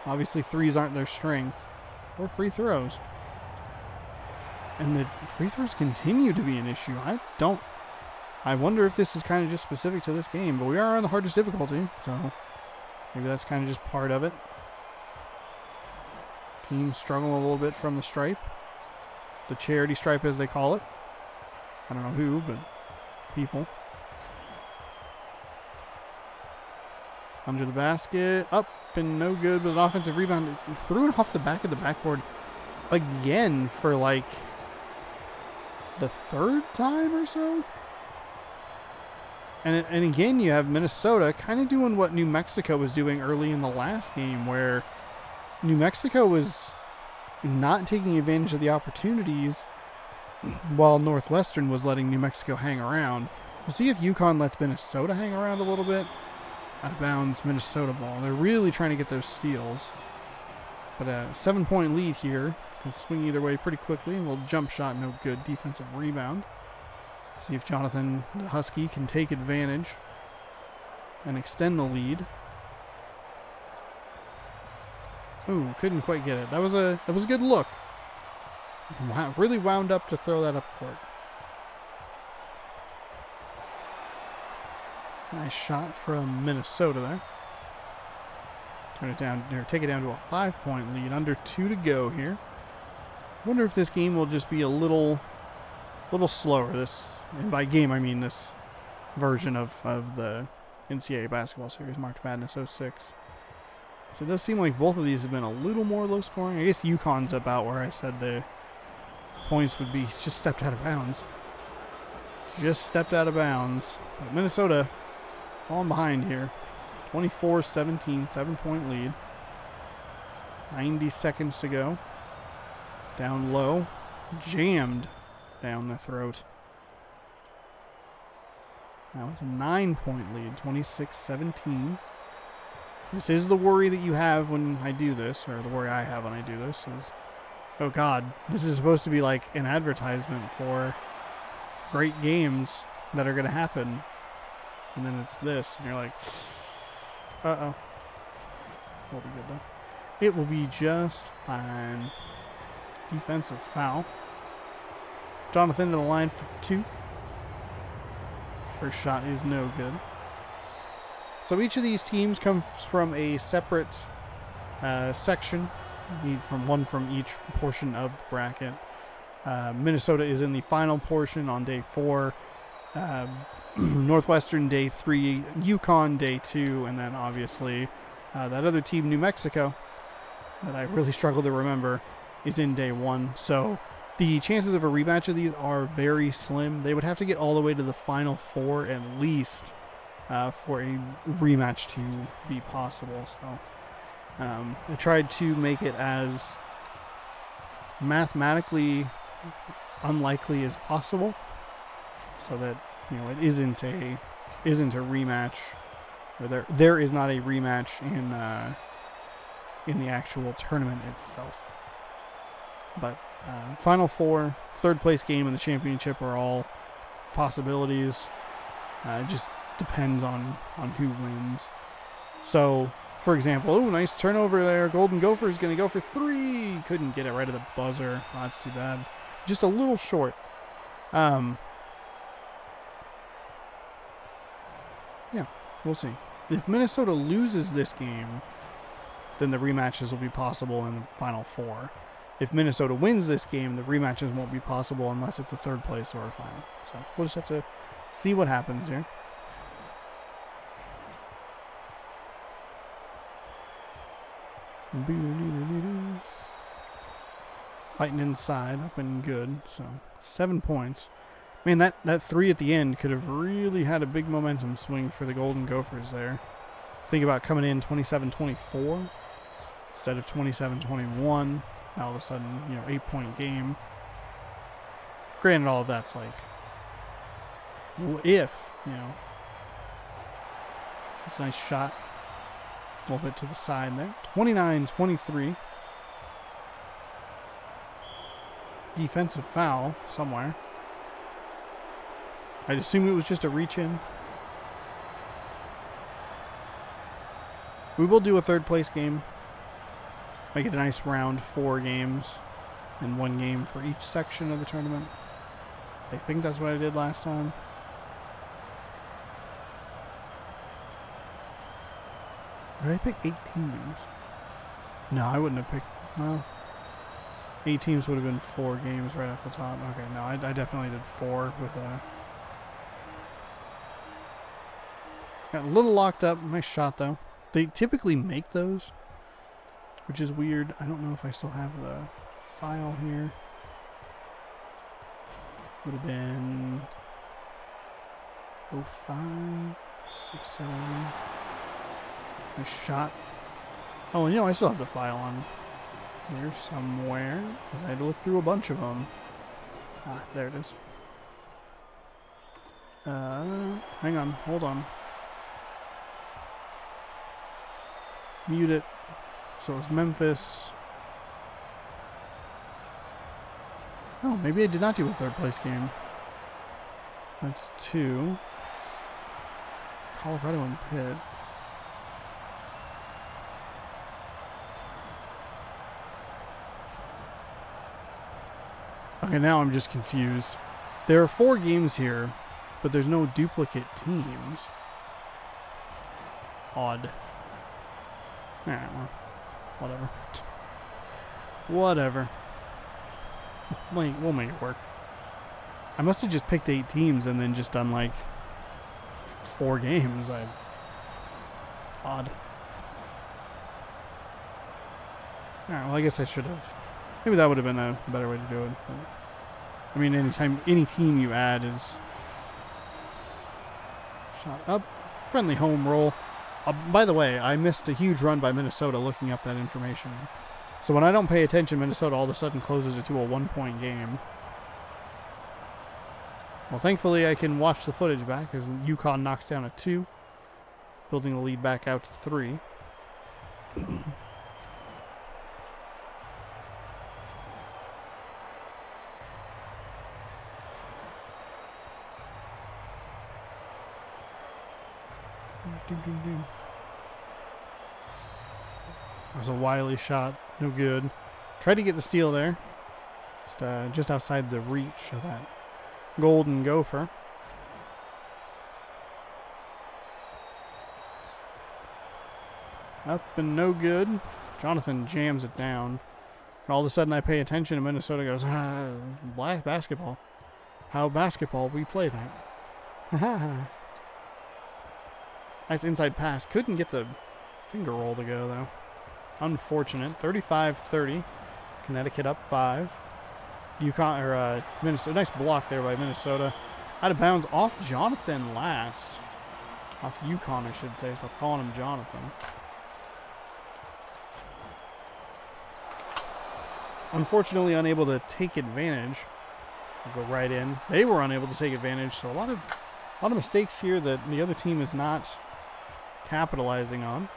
Obviously, threes aren't their strength, or free throws. And the free throws continue to be an issue. I wonder if this is kind of just specific to this game, but we are on the hardest difficulty, so maybe that's kind of just part of it. Teams struggle a little bit from the stripe. The charity stripe, as they call it. I don't know who, but people. Under the basket, up and no good, but an offensive rebound. He threw it off the back of the backboard again for the 3rd time or so. And again, you have Minnesota kind of doing what New Mexico was doing early in the last game, where New Mexico was not taking advantage of the opportunities while Northwestern was letting New Mexico hang around. We'll see if UConn lets Minnesota hang around a little bit. Out of bounds, Minnesota ball. They're really trying to get those steals. But a 7-point lead here. Can swing either way pretty quickly. A little jump shot, no good. Defensive rebound. See if Jonathan, the Husky, can take advantage and extend the lead. Ooh, couldn't quite get it. That was a good look. Wow, really wound up to throw that up court. Nice shot from Minnesota there. Turn it down, or take it down to a 5-point lead. Under 2 to go here. Wonder if this game will just be a little slower. This, and by game I mean this version of the NCAA basketball series, March Madness 06. So it does seem like both of these have been a little more low scoring. I guess UConn's about where I said the points would be. Just stepped out of bounds. Just stepped out of bounds. But Minnesota falling behind here. 24-17, 7-point lead. 90 seconds to go. Down low. Jammed down the throat. Now it's a 9-point lead, 26-17. This is the worry that you have when I do this, or the worry I have when I do this is, oh God, this is supposed to be like an advertisement for great games that are going to happen. And then it's this, and you're like, uh-oh. We'll be good though. It will be just fine. Defensive foul. Jonathan to the line for 2. First shot is no good. So each of these teams comes from a separate section. Need from one from each portion of the bracket. Minnesota is in the final portion on day 4. Northwestern day 3. Yukon day 2. And then obviously that other team, New Mexico, that I really struggle to remember, is in day 1. So the chances of a rematch of these are very slim. They would have to get all the way to the final 4 at least for a rematch to be possible. So I tried to make it as mathematically unlikely as possible, so that it isn't a rematch, or there is not a rematch in the actual tournament itself. But final 4, third place game in the championship are all possibilities. It just depends on who wins. So, for example, oh, nice turnover there. Golden Gopher is going to go for 3. Couldn't get it right at the buzzer. Oh, that's too bad. Just a little short. Yeah, we'll see. If Minnesota loses this game, then the rematches will be possible in the final 4. If Minnesota wins this game, the rematches won't be possible unless it's a third place or a final. So we'll just have to see what happens here. Fighting inside, up and good. So 7 points. Man, that 3 at the end could have really had a big momentum swing for the Golden Gophers there. Think about coming in 27-24 instead of 27-21. Now all of a sudden, 8-point game. Granted, all of that's like, if, it's a nice shot. A little bit to the side there. 29-23. Defensive foul somewhere. I'd assume it was just a reach-in. We will do a third place game. Make it a nice round 4 games. And 1 game for each section of the tournament. I think that's what I did last time. Did I pick 8 teams? No, I wouldn't have picked... Well, 8 teams would have been 4 games right off the top. Okay, no, I definitely did 4 with a... Got a little locked up. Nice shot, though. They typically make those, which is weird. I don't know if I still have the file here. Would have been 05, 6, 7. Nice shot. Oh, and I still have the file on here somewhere, because I had to look through a bunch of them. Ah, there it is. Hang on. Hold on. Mute it. So it's Memphis. Oh, maybe I did not do a third place game. That's 2. Colorado and Pitt. Okay, now I'm just confused. There are 4 games here, but there's no duplicate teams. Odd. Alright, well, whatever. Whatever. We'll make it work. I must have just picked 8 teams and then just done like 4 games. Odd. Alright, well, I guess I should have. Maybe that would have been a better way to do it. But, I mean, any team you add is shot up. Friendly home roll. By the way, I missed a huge run by Minnesota looking up that information. So when I don't pay attention, Minnesota all of a sudden closes it to a 1-point game. Well, thankfully I can watch the footage back as UConn knocks down a 2, building the lead back out to 3. That was a wily shot. No good. Tried to get the steal there. Just outside the reach of that golden gopher. Up and no good. Jonathan jams it down. And all of a sudden I pay attention and Minnesota goes, black basketball. How basketball we play that. Nice inside pass. Couldn't get the finger roll to go, though. Unfortunate. 35-30. Connecticut up 5. UConn, or Minnesota. Nice block there by Minnesota. Out of bounds off Jonathan last. Off UConn, I should say. Stop calling him Jonathan. Unfortunately, unable to take advantage. I'll go right in. They were unable to take advantage, so a lot of mistakes here that the other team is not capitalizing on.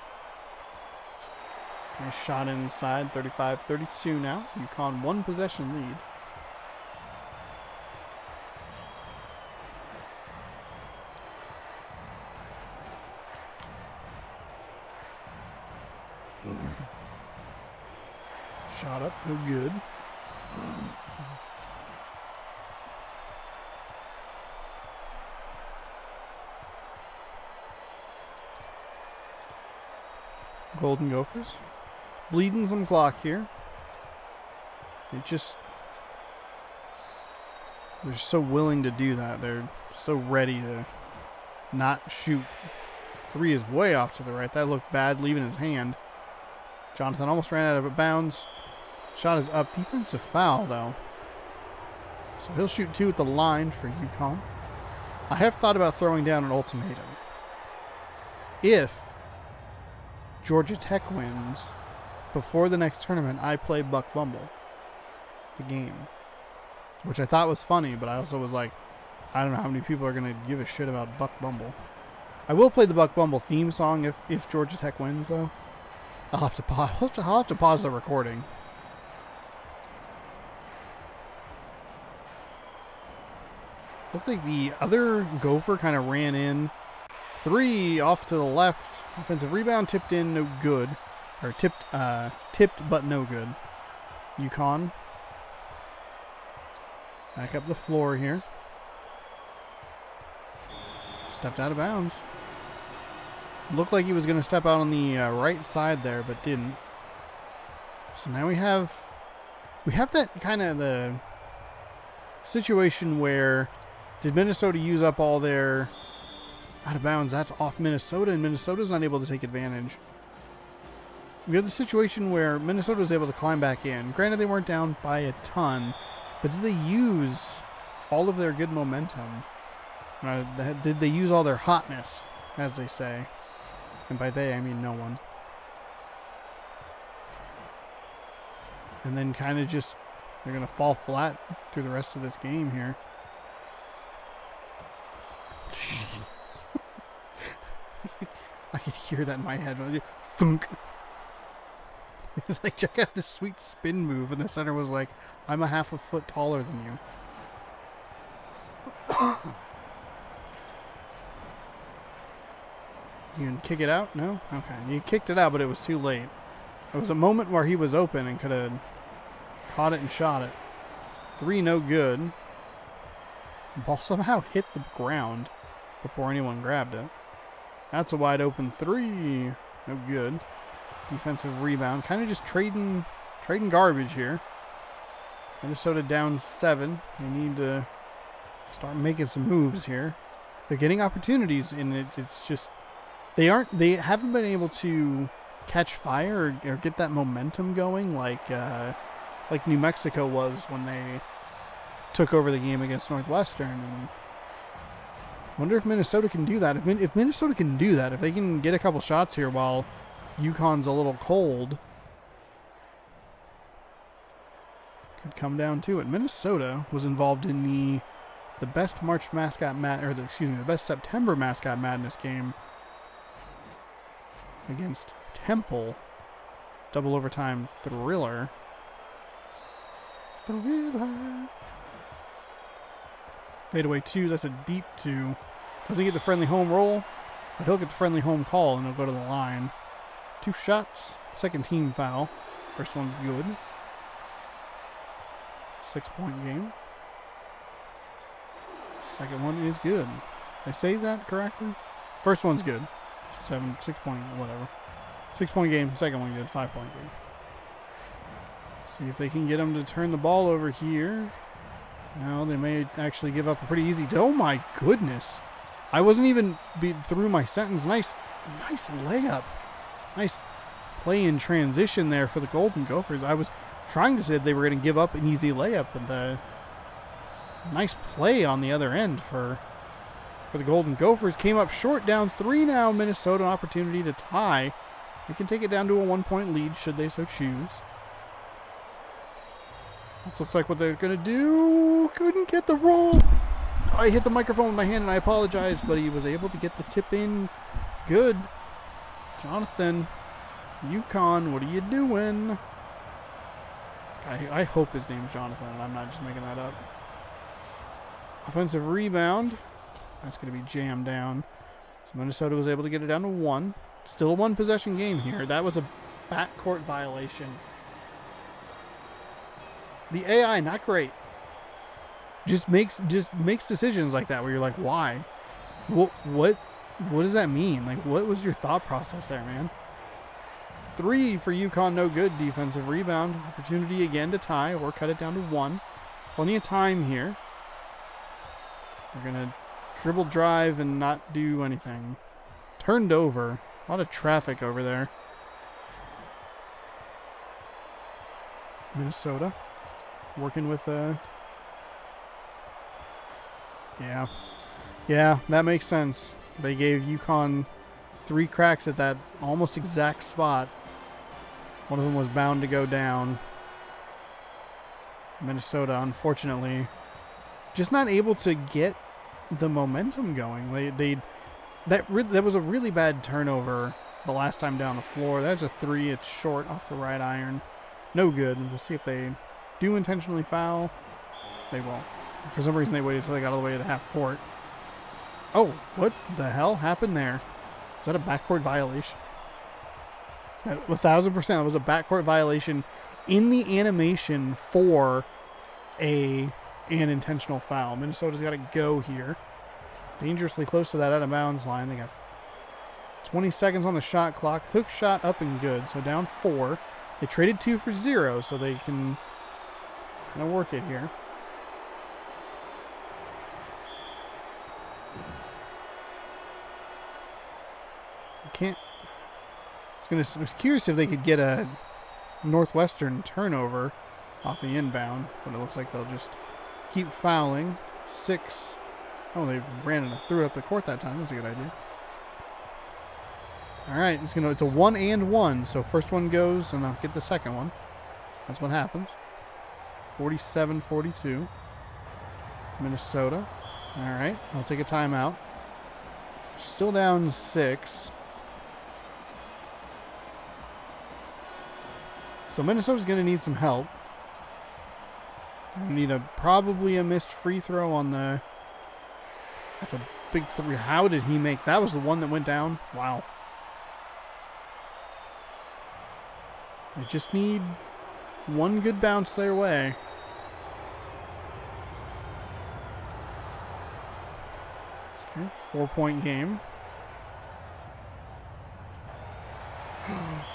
Nice shot inside, 35-32 now. UConn 1 possession lead. Shot up, no good. Golden Gophers. Bleeding some clock here. They're just so willing to do that. They're so ready to not shoot. 3 is way off to the right. That looked bad, leaving his hand. Jonathan almost ran out of bounds. Shot is up. Defensive foul, though. So he'll shoot 2 at the line for UConn. I have thought about throwing down an ultimatum. If Georgia Tech wins, before the next tournament, I play Buck Bumble, the game. Which I thought was funny, but I also was like, I don't know how many people are going to give a shit about Buck Bumble. I will play the Buck Bumble theme song if Georgia Tech wins, though. I'll have to pause the recording. Looked like the other Gopher kind of ran in. 3 off to the left. Offensive rebound, tipped in, no good. Or tipped but no good. UConn. Back up the floor here. Stepped out of bounds. Looked like he was going to step out on the right side there, but didn't. So now we have that kind of the situation where did Minnesota use up all their out of bounds? That's off Minnesota, and Minnesota's not able to take advantage. We have the situation where Minnesota was able to climb back in. Granted, they weren't down by a ton, but did they use all of their good momentum? Did they use all their hotness, as they say? And by they, I mean no one. And then kind of just, they're going to fall flat through the rest of this game here. Jeez. I could hear that in my head. Thunk. It's like, check out this sweet spin move. And the center was like, I'm a half a foot taller than you. You can kick it out? No? Okay. You kicked it out, but it was too late. It was a moment where he was open and could have caught it and shot it. 3 no good. Ball somehow hit the ground before anyone grabbed it. That's a wide open 3. No good. Defensive rebound. Kind of just trading garbage here. Minnesota down 7. They need to start making some moves here. They're getting opportunities, and it's just they haven't been able to catch fire or get that momentum going like New Mexico was when they took over the game against Northwestern. And I wonder if Minnesota can do that. If Minnesota can do that, if they can get a couple shots here while UConn's a little cold, could come down to it. Minnesota was involved in the best March Mascot the best September Mascot Madness game against Temple. Double overtime thriller. Fadeaway 2, that's a deep 2. Doesn't get the friendly home roll, but he'll get the friendly home call and he'll go to the line. 2 shots, second team foul. First one's good. 6-point game. Second one is good. Did I say that correctly? First one's good. 6-point, whatever. 6-point game, second one good, 5-point game. See if they can get him to turn the ball over here. No, they may actually give up a pretty easy. Oh my goodness! I wasn't even through my sentence. Nice layup. Nice play in transition there for the Golden Gophers. I was trying to say they were going to give up an easy layup, and nice play on the other end for the Golden Gophers. Came up short, down 3 now. Minnesota, opportunity to tie. They can take it down to a 1-point lead should they so choose. This looks like what they're going to do. Couldn't get the roll. I hit the microphone with my hand and I apologize, but he was able to get the tip in. Good. Jonathan, UConn, what are you doing? I hope his name's Jonathan and I'm not just making that up. Offensive rebound. That's going to be jammed down. So Minnesota was able to get it down to 1. Still a 1-possession game here. That was a backcourt violation. The AI, not great. Just makes decisions like that where you're like, why? What does that mean? Like, what was your thought process there, man? 3 for UConn, no good. Defensive rebound. Opportunity again to tie or cut it down to 1. Plenty of time here. We're going to dribble drive and not do anything. Turned over. A lot of traffic over there. Minnesota. Working with yeah, that makes sense. They gave UConn 3 cracks at that almost exact spot. One of them was bound to go down. Minnesota, unfortunately, just not able to get the momentum going. That was a really bad turnover the last time down the floor. That's a 3. It's short off the right iron. No good. We'll see if they do intentionally foul. They won't. For some reason, they waited until they got all the way to the half court. Oh, what the hell happened there? Is that a backcourt violation? 1,000%. It was a backcourt violation in the animation for an intentional foul. Minnesota's got to go here. Dangerously close to that out of bounds line. They got 20 seconds on the shot clock. Hook shot up and good. So down 4. They traded 2 for 0, so they can kind of work it here. I was curious if they could get a Northwestern turnover off the inbound, but it looks like they'll just keep fouling. 6. Oh, they ran and threw it up the court that time. That's a good idea. All right, it's a 1 and 1. So first one goes, and I'll get the second one. That's what happens. 47-42. Minnesota. All right, I'll take a timeout. Still down 6. So Minnesota's going to need some help. Need probably a missed free throw on the... That's a big 3. How did he make... That was the one that went down? Wow. They just need one good bounce their way. Okay, 4-point game.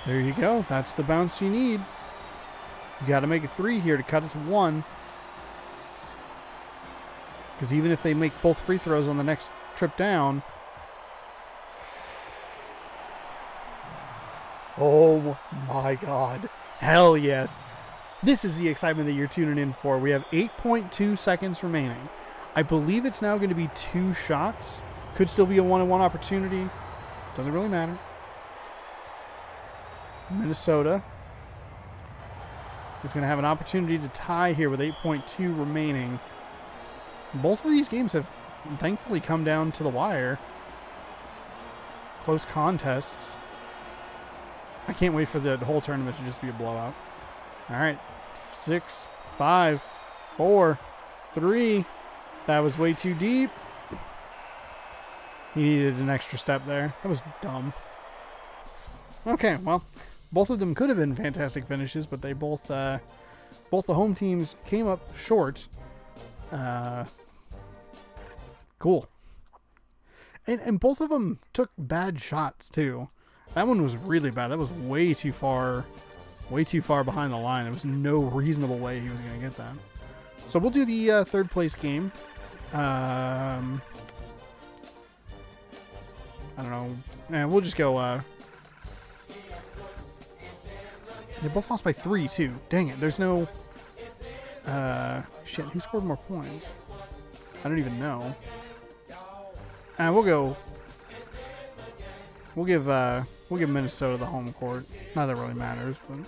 There you go. That's the bounce you need. You got to make a 3 here to cut it to 1. Because even if they make both free throws on the next trip down... Oh my God. Hell yes. This is the excitement that you're tuning in for. We have 8.2 seconds remaining. I believe it's now going to be 2 shots. Could still be a 1-on-1 opportunity. Doesn't really matter. Minnesota is going to have an opportunity to tie here with 8.2 remaining. Both of these games have thankfully come down to the wire. Close contests. I can't wait for the whole tournament to just be a blowout. All right. 6, 5, 4, 3. That was way too deep. He needed an extra step there. That was dumb. Okay, well, both of them could have been fantastic finishes, but they both the home teams came up short. Cool. And both of them took bad shots too. That one was really bad. That was way too far behind the line. There was no reasonable way he was going to get that. So we'll do the third place game. I don't know. And we'll just go. They both lost by 3 too. Dang it! There's no. Shit. Who scored more points? I don't even know. We'll go. We'll give Minnesota the home court. Not that it really matters, but.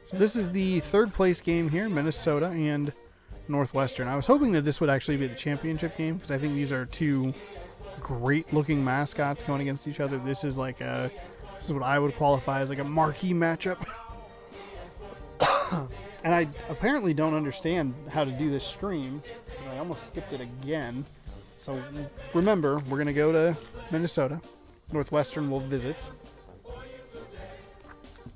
So this is the third place game here, Minnesota and Northwestern. I was hoping that this would actually be the championship game because I think these are two great looking mascots going against each other. This is like this is what I would qualify as like a marquee matchup. And I apparently don't understand how to do this stream. I almost skipped it again. So remember, we're going to go to Minnesota. Northwestern will visit.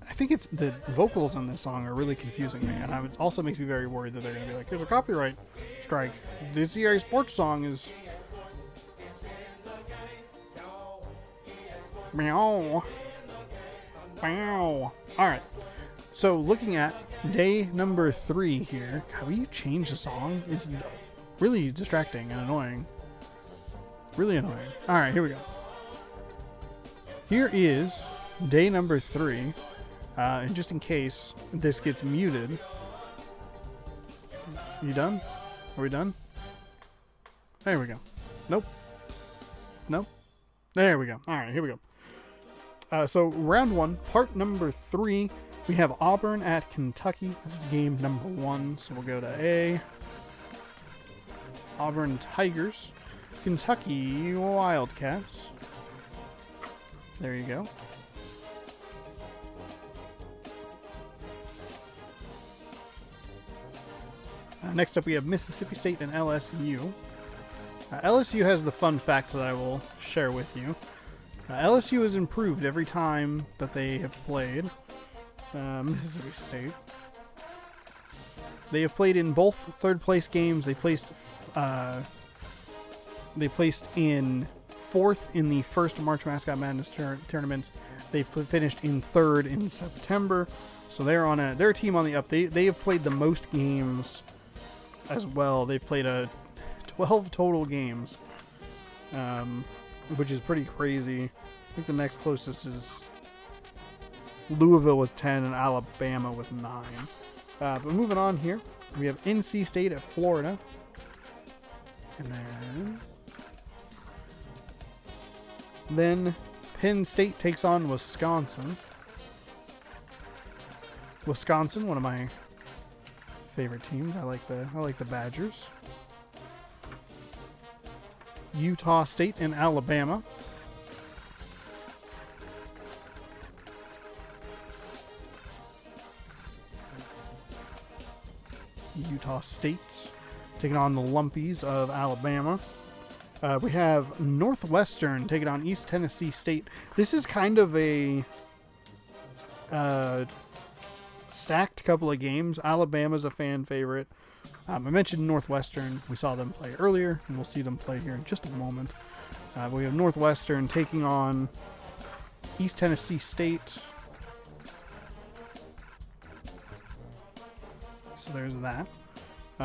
I think it's the vocals on this song are really confusing me, and it also makes me very worried that they're going to be like, here's a copyright strike. This EA Sports song is... Meow. Meow. Alright. So looking at day number 3 here. God, will you change the song? It's really distracting and annoying. Really annoying. Alright, here we go. Here is day number 3. And just in case this gets muted. You done? Are we done? There we go. Nope. Nope. There we go. Alright, here we go. So round 1, part number 3. We have Auburn at Kentucky. That's game number 1. So we'll go to A. Auburn Tigers. Kentucky Wildcats. There you go. Next up we have Mississippi State and LSU. LSU has the fun fact that I will share with you. LSU has improved every time that they have played Mississippi State. They have played in both third place games. They placed in 4th in the first March Mascot Madness tournament. They finished in 3rd in September. So they're a team on the up. They have played the most games as well. They've played 12 total games, which is pretty crazy. I think the next closest is Louisville with 10 and Alabama with 9. But moving on here, we have NC State at Florida. And then Penn State takes on Wisconsin. Wisconsin, one of my favorite teams. I like the Badgers. Utah State and Alabama. Utah State taking on the Lumpies of Alabama. We have Northwestern taking on East Tennessee State. This is kind of a stacked couple of games. Alabama's a fan favorite. I mentioned Northwestern. We saw them play earlier, and we'll see them play here in just a moment. We have Northwestern taking on East Tennessee State. So there's that.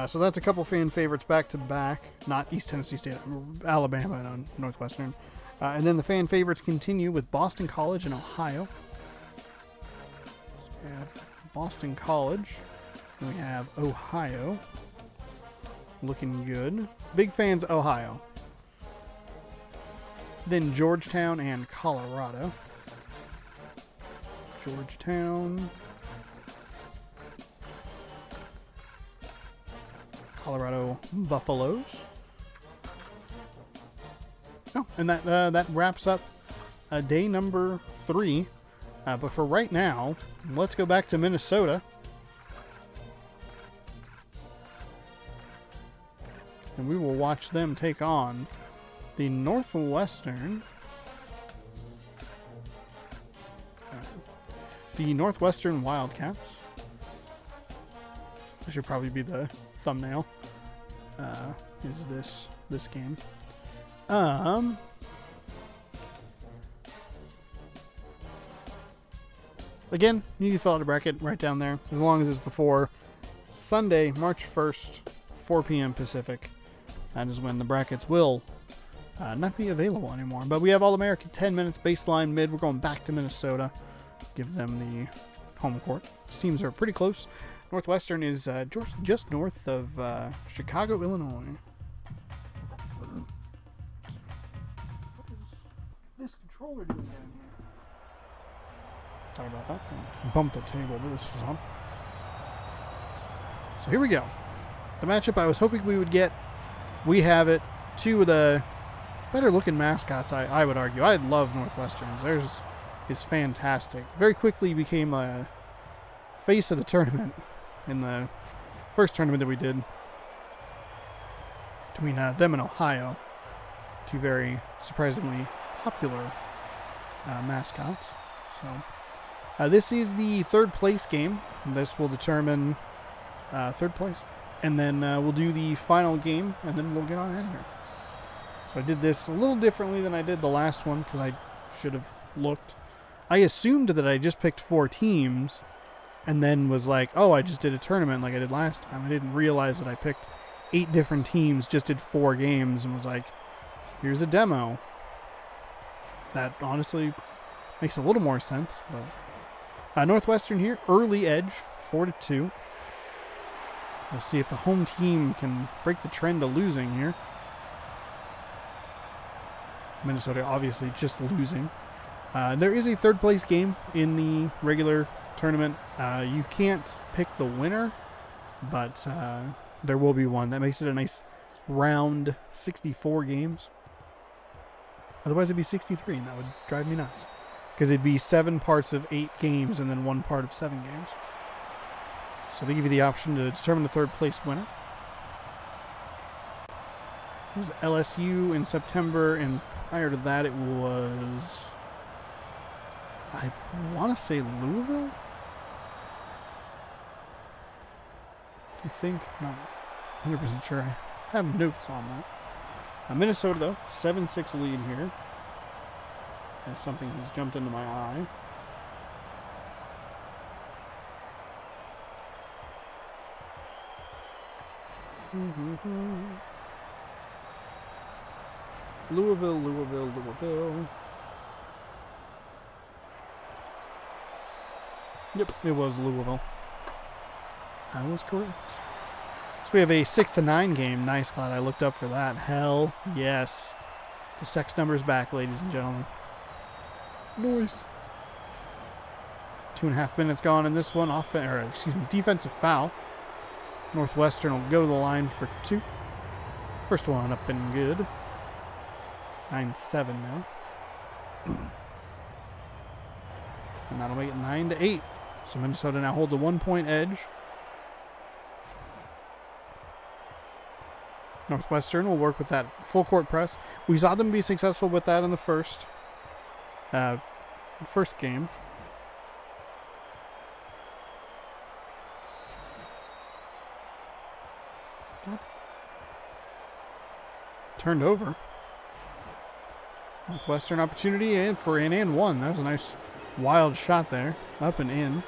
So that's a couple fan favorites back to back. Not East Tennessee State, Alabama and Northwestern. And then the fan favorites continue with Boston College and Ohio. So we have Boston College. And we have Ohio. Looking good. Big fans of Ohio. Then Georgetown and Colorado. Georgetown. Colorado Buffaloes. Oh, and that wraps up day number 3. But for right now, let's go back to Minnesota. And we will watch them take on the Northwestern Wildcats. That should probably be the thumbnail. Is this game? Again, you can fill out a bracket right down there as long as it's before Sunday, March 1st, 4 p.m. Pacific. That is when the brackets will not be available anymore. But we have All-American 10 minutes, baseline, mid. We're going back to Minnesota. Give them the home court. These teams are pretty close. Northwestern is just north of Chicago, Illinois. What is this controller doing down here? Sorry about that. Bumped the table, but this was on. So here we go. The matchup I was hoping we would get. We have it. Two of the better looking mascots, I would argue. I love Northwestern's. Theirs is fantastic. Very quickly became a face of the tournament in the first tournament that we did between them and Ohio. Two very surprisingly popular mascots. So this is the third place game. This will determine third place. And then we'll do the final game, and then we'll get on out of here. So I did this a little differently than I did the last one, because I should have looked. I assumed that I just picked 4 teams, and then was like, oh, I just did a tournament like I did last time. I didn't realize that I picked 8 different teams, just did 4 games, and was like, here's a demo. That honestly makes a little more sense. But Northwestern here, early edge, 4-2. We'll see if the home team can break the trend of losing here. Minnesota obviously just losing. There is a third place game in the regular tournament. You can't pick the winner, but there will be one. That makes it a nice round 64 games. Otherwise it'd be 63, and that would drive me nuts. Because it'd be 7 parts of 8 games and then 1 part of 7 games. So they give you the option to determine the third place winner. It was LSU in September, and prior to that it was, I want to say Louisville? I think, not 100% sure. I have notes on that. Minnesota, though, 7-6 lead here. As something has jumped into my eye. Louisville. Yep, it was Louisville. I was correct. So we have a 6-9 game. Nice, glad I looked up for that. Hell yes. The sex number's back, ladies and gentlemen. Nice. 2.5 minutes gone in this one. Defensive foul. Northwestern will go to the line for 2. First one up and good. 9-7 now. And that'll make it 9-8. So Minnesota now holds a 1-point edge. Northwestern will work with that full court press. We saw them be successful with that in the first game. Turned over. Northwestern opportunity and for in and one. That was a nice wild shot there. Up and in.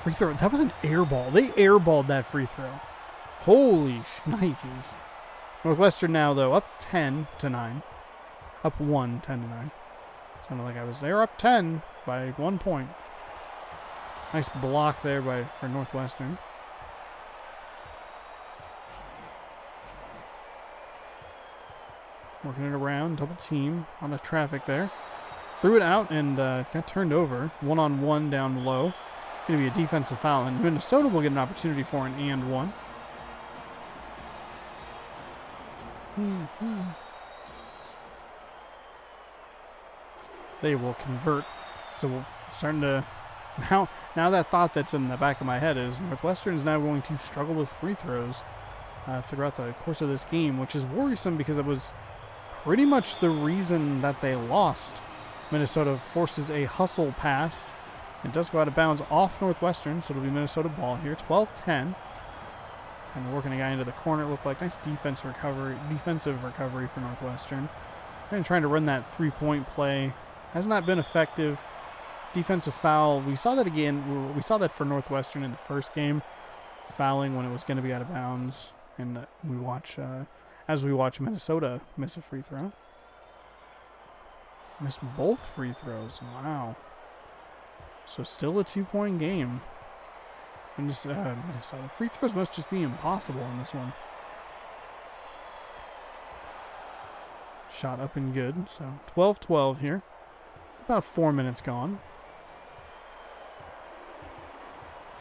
Free throw. That was an air ball. They airballed that free throw. Holy shnikes. Northwestern now, though, up 10-9. Up 1, 10-9. Sounded like they were up 10 by 1 point. Nice block there for Northwestern. Working it around, double team on the traffic there. Threw it out and got turned over. 1-on-1 down below. Going to be a defensive foul, and Minnesota will get an opportunity for an and one. They will convert. So we're starting to... Now that thought that's in the back of my head is Northwestern is now going to struggle with free throws throughout the course of this game, which is worrisome because it was pretty much the reason that they lost. Minnesota forces a hustle pass. It does go out of bounds off Northwestern, so it'll be Minnesota ball here. 12-10. Kind of working a guy into the corner, it looked like. Nice defensive recovery for Northwestern. Kind of trying to run that three-point play. Has not been effective. Defensive foul. We saw that again. We saw that for Northwestern in the first game. Fouling when it was going to be out of bounds. And we watch, as we watch Minnesota miss a free throw. Missed both free throws. Wow. So still a 2-point game. And just Minnesota. Free throws must just be impossible in this one. Shot up and good. So 12-12 here. About 4 minutes gone.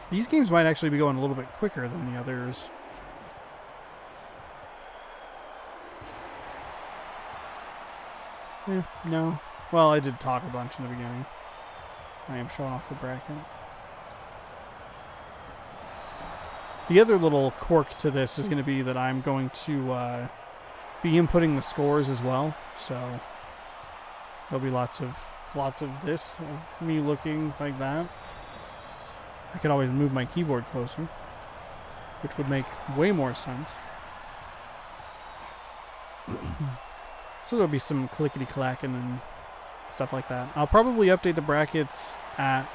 These games might actually be going a little bit quicker than the others. No. Well, I did talk a bunch in the beginning. I am showing off the bracket. The other little quirk to this is going to be that I'm going to be inputting the scores as well. So there'll be lots of this, of me looking like that. I could always move my keyboard closer, which would make way more sense. So there'll be some clickety-clacking and stuff like that. I'll probably update the brackets at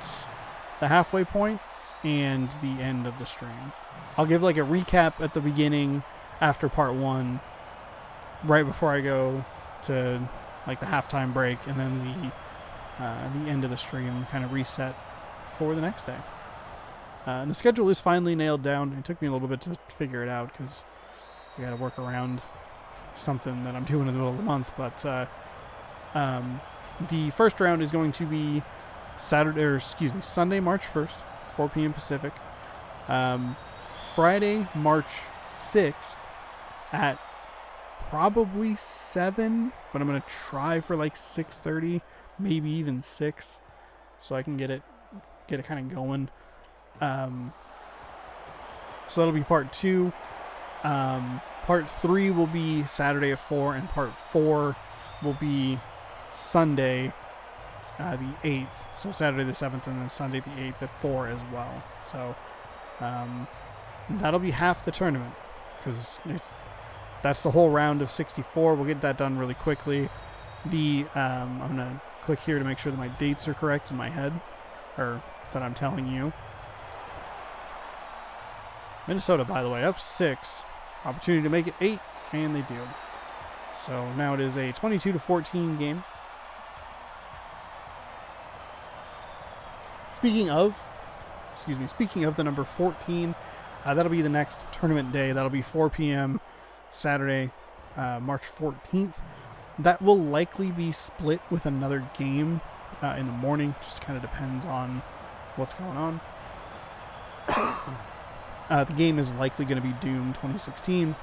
the halfway point and the end of the stream. I'll give like a recap at the beginning after part 1, right before I go to like the halftime break, and then the end of the stream kind of reset for the next day. And the schedule is finally nailed down. It took me a little bit to figure it out because I got to work around something that I'm doing in the middle of the month. But the first round is going to be Sunday, March 1st, 4 p.m. Pacific. Friday, March 6th at probably 7, but I'm going to try for like 6:30, maybe even 6, so I can get it kind of going. So that'll be part 2. Part 3 will be Saturday at 4, and part 4 will be Sunday the 8th. So Saturday the 7th and then Sunday the 8th at 4 as well. So that'll be half the tournament because that's the whole round of 64. We'll get that done really quickly. I'm going to click here to make sure that my dates are correct in my head, or that I'm telling you. Minnesota, by the way, up 6. Opportunity to make it 8, and they do. So now it is a 22-14 game. Speaking of the number 14, that'll be the next tournament day. That'll be 4 p.m. Saturday, March 14th. That will likely be split with another game in the morning. Just kind of depends on what's going on. The game is likely going to be Doom 2016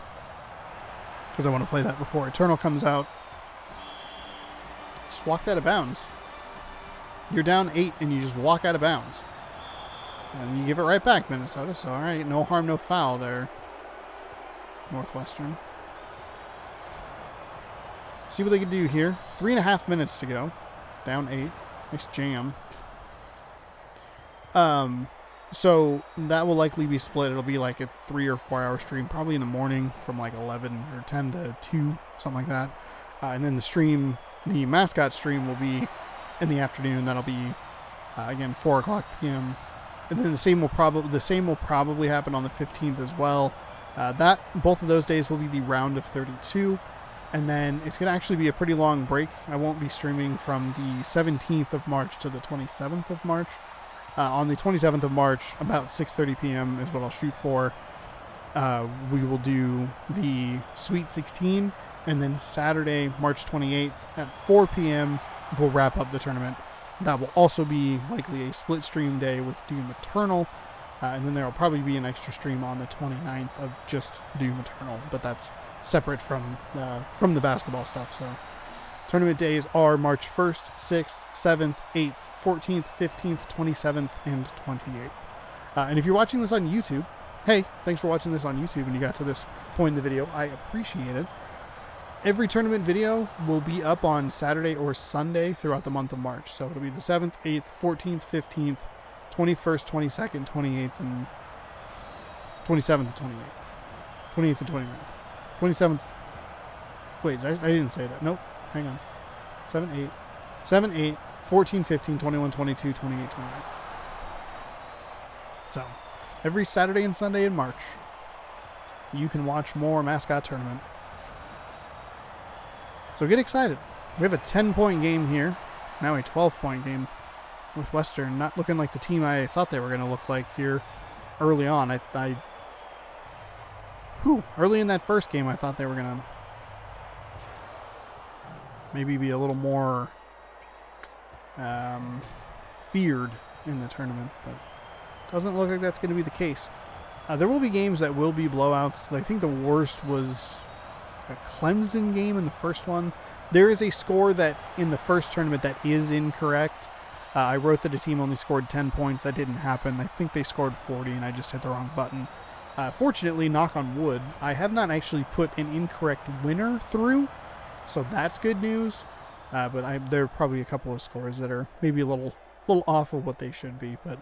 because I want to play that before Eternal comes out. Just walked out of bounds. You're down 8 and you just walk out of bounds. And you give it right back, Minnesota. So, all right, no harm, no foul there, Northwestern. See what they can do here. 3.5 minutes to go. Down 8. Nice jam. So that will likely be split. It'll be like a 3 or 4 hour stream, probably in the morning from like 11 or 10 to 2, something like that. And then the Mascot stream will be in the afternoon. That'll be, again, 4 o'clock p.m. And then the same will probably happen on the 15th as well. Both of those days will be the round of 32. And then it's going to actually be a pretty long break. I won't be streaming from the 17th of March to the 27th of March. On the 27th of March, about 6:30 p.m. is what I'll shoot for. We will do the Sweet 16, And then Saturday, March 28th at 4 p.m., we'll wrap up the tournament. That will also be likely a split stream day with Doom Eternal. And then there will probably be an extra stream on the 29th of just Doom Eternal, but that's separate from the basketball stuff. So tournament days are March 1st, 6th, 7th, 8th, 14th, 15th, 27th, and 28th. And if you're watching this on YouTube, hey, thanks for watching this on YouTube and you got to this point in the video. I appreciate it. Every tournament video will be up on Saturday or Sunday throughout the month of March. So it'll be the 7th, 8th, 14th, 15th, 21st, 22nd, 28th, and 27th and 28th. 28th and 29th. 27th. Wait, I didn't say that. Nope. Hang on. 7, 8, 14, 15, 21, 22, 28, 29. So, every Saturday and Sunday in March, you can watch more Mascot Tournament. So get excited. We have a 10-point game here. Now a 12-point game. Northwestern not looking like the team I thought they were going to look like here early on. Early in that first game, I thought they were going to maybe be a little more feared in the tournament, but doesn't look like that's going to be the case. There will be games that will be blowouts. I think the worst was a Clemson game in the first one. There is a score that in the first tournament that is incorrect. I wrote that a team only scored 10 points. That didn't happen. I think they scored 40, and I just hit the wrong button. Fortunately, knock on wood, I have not actually put an incorrect winner through, so that's good news. But there are probably a couple of scores that are maybe a little off of what they should be. But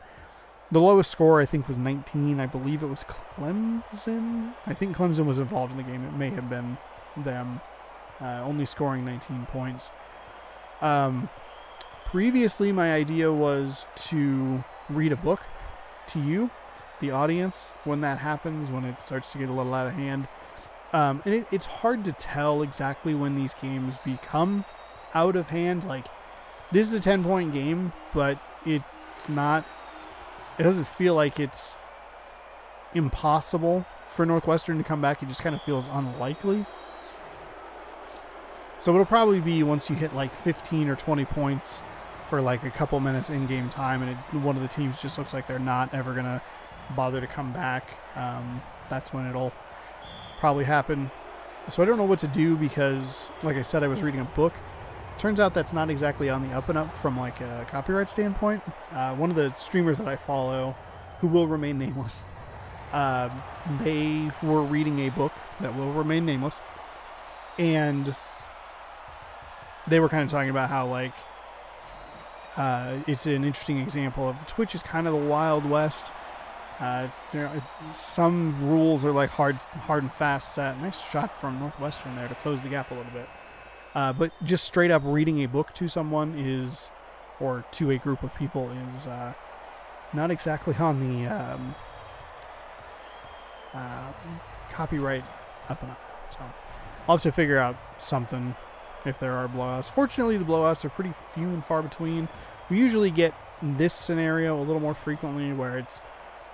the lowest score, I think, was 19. I believe it was Clemson. I think Clemson was involved in the game. It may have been them, only scoring 19 points. Previously, my idea was to read a book to you, the audience, when that happens, when it starts to get a little out of hand. And it's hard to tell exactly when these games become out of hand. Like, this is a 10-point game, but it's not... It doesn't feel like it's impossible for Northwestern to come back. It just kind of feels unlikely. So it'll probably be once you hit like 15 or 20 points for like a couple minutes in-game time, and one of the teams just looks like they're not ever going to bother to come back. That's when it'll probably happen. So I don't know what to do because, like I said, I was reading a book. Turns out that's not exactly on the up and up from like a copyright standpoint. One of the streamers that I follow, who will remain nameless, they were reading a book that will remain nameless, and they were kind of talking about how like it's an interesting example of Twitch is kind of the Wild West. Some rules are like hard and fast set. Nice shot from Northwestern there to close the gap a little bit. But just straight up reading a book to someone or to a group of people is not exactly on the copyright up and up. So I'll have to figure out something if there are blowouts. Fortunately, the blowouts are pretty few and far between. We usually get this scenario a little more frequently where it's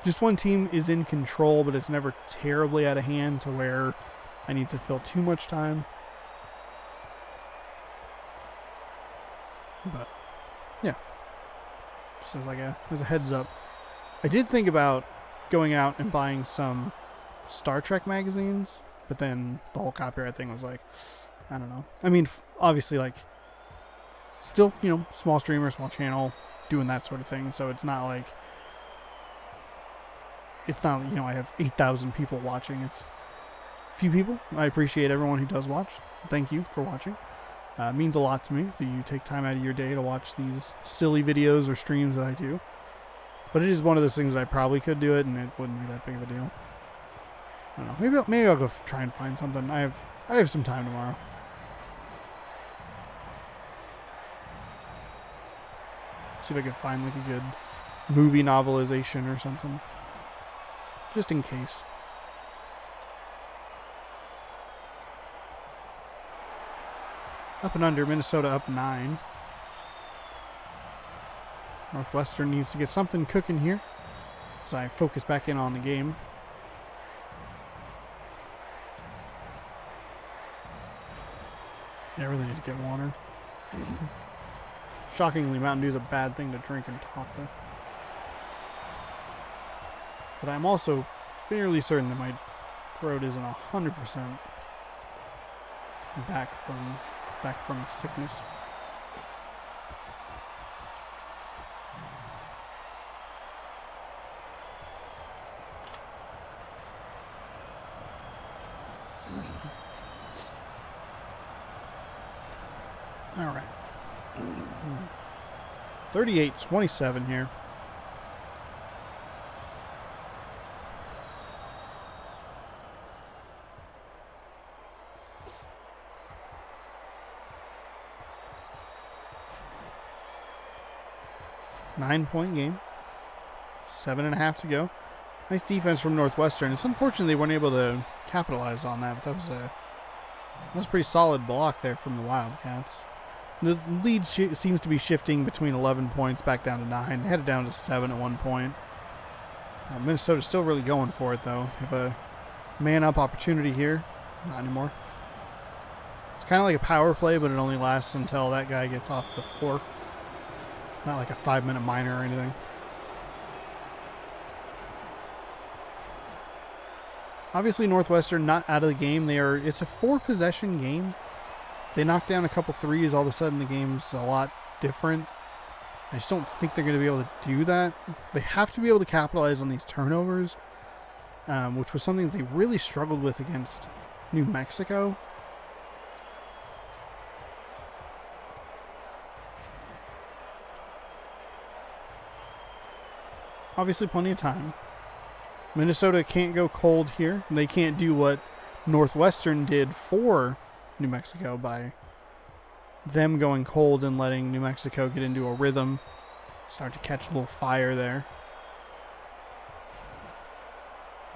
just one team is in control, but it's never terribly out of hand to where I need to fill too much time. But yeah, just as a heads up. I did think about going out and buying some Star Trek magazines, but then the whole copyright thing was like, I don't know. I mean, obviously, like, still, small streamer, small channel, doing that sort of thing. So it's not like, I have 8,000 people watching. It's a few people. I appreciate everyone who does watch. Thank you for watching. It means a lot to me that you take time out of your day to watch these silly videos or streams that I do. But it is one of those things that I probably could do it, and it wouldn't be that big of a deal. I don't know. Maybe I'll go try and find something. I have some time tomorrow. See if I can find like a good movie novelization or something. Just in case. Up and under, Minnesota up 9. Northwestern needs to get something cooking here as I focus back in on the game. Yeah, I really need to get water. Shockingly, Mountain Dew is a bad thing to drink and talk with. But I'm also fairly certain that my throat isn't 100% back from sickness. All right. 38-27 here. Nine-point game. 7.5 to go. Nice defense from Northwestern. It's unfortunate they weren't able to capitalize on that, but that was a pretty solid block there from the Wildcats. The lead seems to be shifting between 11 points back down to 9. They had it down to 7 at one point. Minnesota's still really going for it, though. They have a man-up opportunity here. Not anymore. It's kind of like a power play, but it only lasts until that guy gets off the floor. Not like a 5-minute minor or anything. Obviously, Northwestern not out of the game. It's a 4-possession game. They knock down a couple threes, all of a sudden the game's a lot different. I just don't think they're going to be able to do that. They have to be able to capitalize on these turnovers, which was something that they really struggled with against New Mexico. Obviously, plenty of time. Minnesota can't go cold here. They can't do what Northwestern did for New Mexico by them going cold and letting New Mexico get into a rhythm, start to catch a little fire there.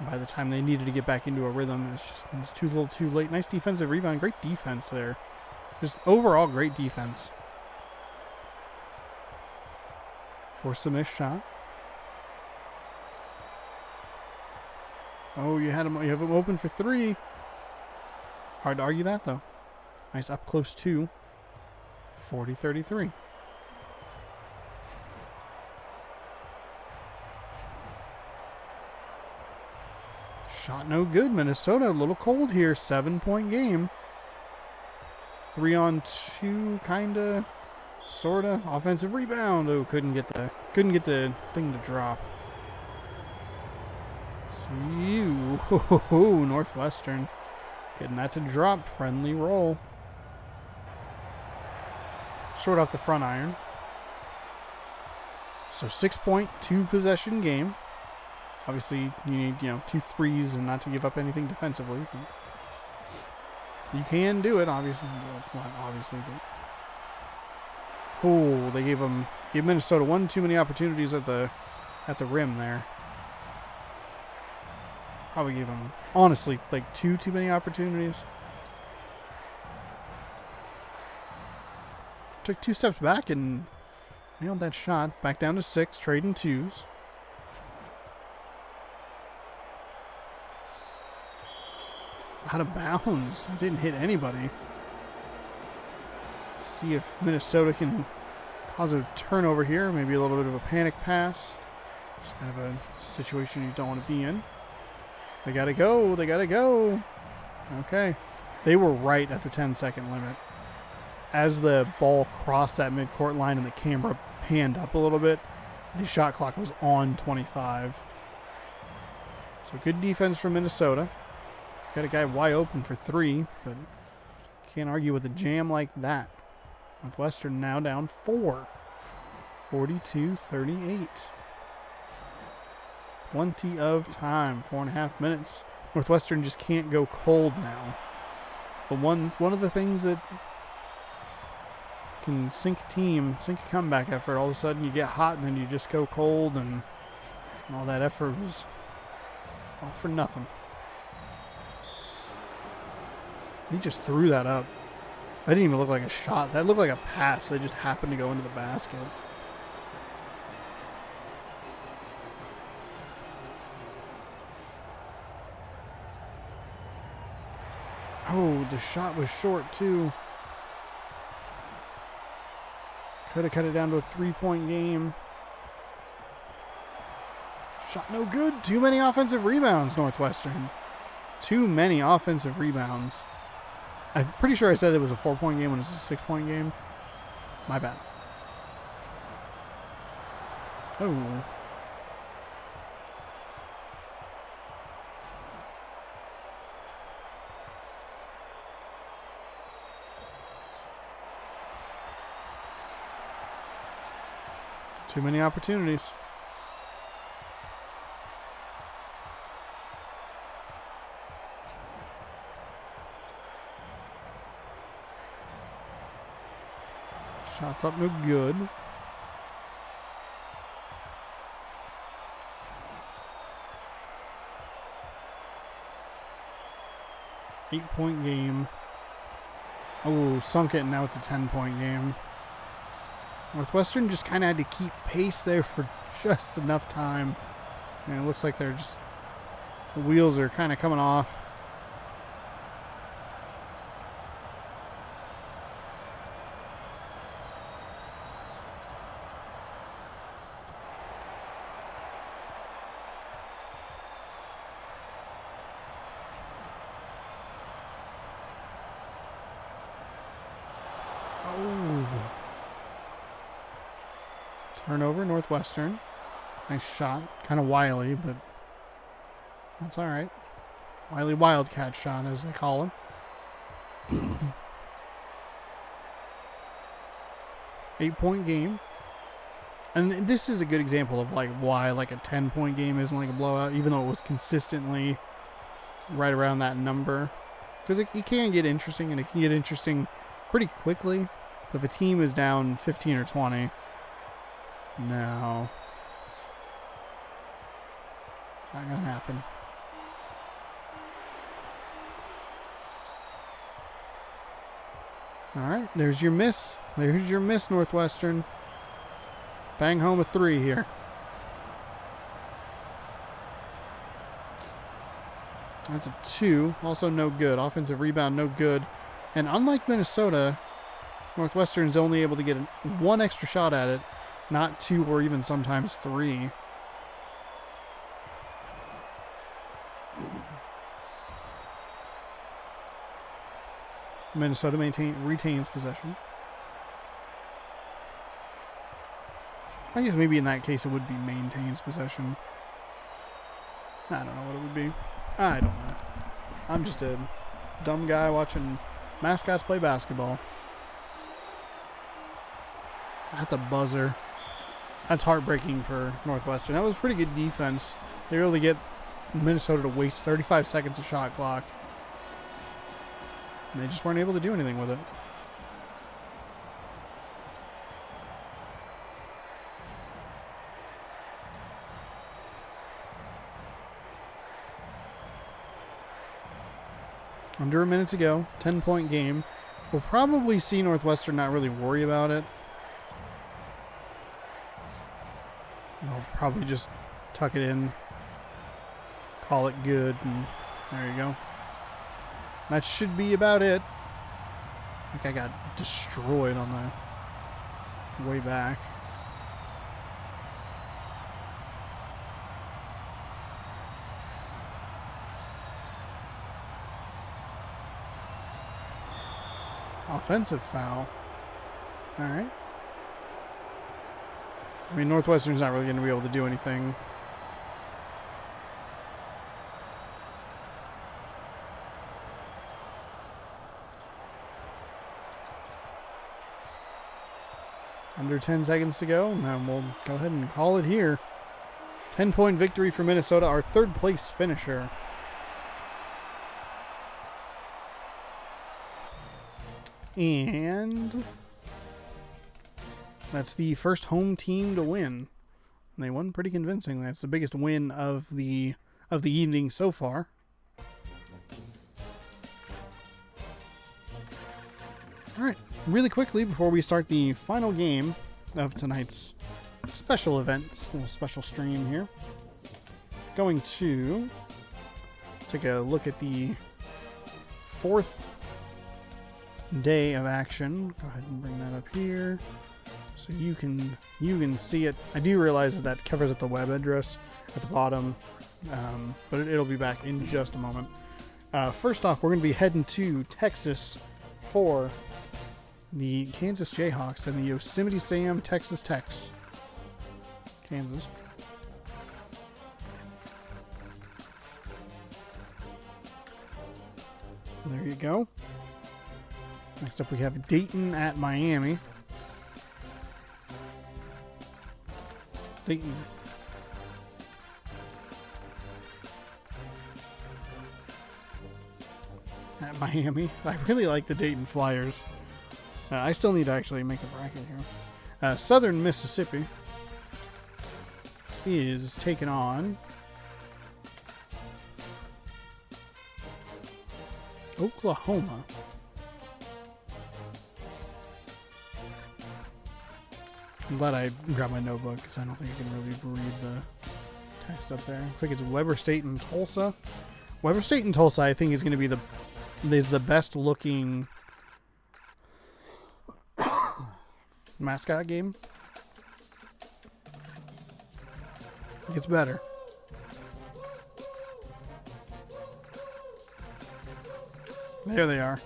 By the time they needed to get back into a rhythm, it was too little too late. Nice defensive rebound. Great defense there. Just overall great defense. Force the missed shot. Oh, you have him open for 3. Hard to argue that, though. Nice up close 2. 40-33. Shot no good. Minnesota a little cold here. 7-point game. 3-on-2, kinda, sorta. Offensive rebound. Oh, couldn't get the thing to drop. Northwestern getting that to drop. Friendly roll. Short off the front iron. So 6-point, 2-possession game. Obviously, you need 2 threes and not to give up anything defensively. You can do it, obviously. Well, not obviously, but they gave Minnesota one too many opportunities at the rim there. Probably gave them, honestly, like 2 too many opportunities. Took 2 steps back and nailed that shot. Back down to 6, trading 2s. Out of bounds. It didn't hit anybody. See if Minnesota can cause a turnover here. Maybe a little bit of a panic pass. Just kind of a situation you don't want to be in. They gotta go. They gotta go. Okay. They were right at the 10-second limit. As the ball crossed that midcourt line and the camera panned up a little bit, the shot clock was on 25. So good defense from Minnesota. Got a guy wide open for 3, but can't argue with a jam like that. Northwestern now down 4. 42-38. Plenty of time. 4.5 minutes. Northwestern just can't go cold now. It's the one of the things that can sink a team, sink a comeback effort. All of a sudden you get hot and then you just go cold, and all that effort was all for nothing. He just threw that up. That didn't even look like a shot. That looked like a pass. They just happened to go into the basket. Oh, the shot was short too. Could have cut it down to a 3-point game. Shot no good. Too many offensive rebounds, Northwestern. Too many offensive rebounds. I'm pretty sure I said it was a 4-point game when it was a 6-point game. My bad. Oh. Too many opportunities. Shots up, no good. Eight-point game. Oh, sunk it, and now it's a 10-point game. Northwestern just kind of had to keep pace there for just enough time. And it looks like they're just... the wheels are kind of coming off. Turnover, Northwestern. Nice shot. Kind of wily, but that's all right. Wily Wildcat shot, as they call him. 8-point game. And this is a good example of like why like a 10-point game isn't like a blowout, even though it was consistently right around that number. Because it can get interesting, and it can get interesting pretty quickly. If a team is down 15 or 20... no. Not gonna happen. Alright, there's your miss. There's your miss, Northwestern. Bang home a 3 here. That's a 2. Also no good. Offensive rebound, no good. And unlike Minnesota, Northwestern's only able to get one extra shot at it. Not 2 or even sometimes 3. Minnesota retains possession. I guess maybe in that case it would be maintains possession. I don't know what it would be. I don't know. I'm just a dumb guy watching mascots play basketball. At the buzzer. That's heartbreaking for Northwestern. That was pretty good defense. They were able to get Minnesota to waste 35 seconds of shot clock. And they just weren't able to do anything with it. Under a minute to go. 10-point game. We'll probably see Northwestern not really worry about it. I'll probably just tuck it in, call it good, and there you go. That should be about it. I think I got destroyed on the way back. Offensive foul. All right. I mean, Northwestern's not really going to be able to do anything. Under 10 seconds to go. Now we'll go ahead and call it here. 10-point victory for Minnesota, our third place finisher. And that's the first home team to win. And they won pretty convincingly. That's the biggest win of the evening so far. All right, really quickly before we start the final game of tonight's special event, little special stream here, going to take a look at the fourth day of action. Go ahead and bring that up here. so you can see it. I do realize that covers up the web address at the bottom, but it'll be back in just a moment. First off, we're going to be heading to Texas for the Kansas Jayhawks and the Yosemite Sam Texas Techs. Kansas. There you go. Next up, we have Dayton at Miami. Dayton. At Miami. I really like the Dayton Flyers. I still need to actually make a bracket here. Southern Mississippi is taking on Oklahoma. I'm glad I grabbed my notebook because I don't think I can really read the text up there. Looks like it's Weber State and Tulsa. Weber State and Tulsa, I think, is going to be the best looking mascot game. It gets better. There they are.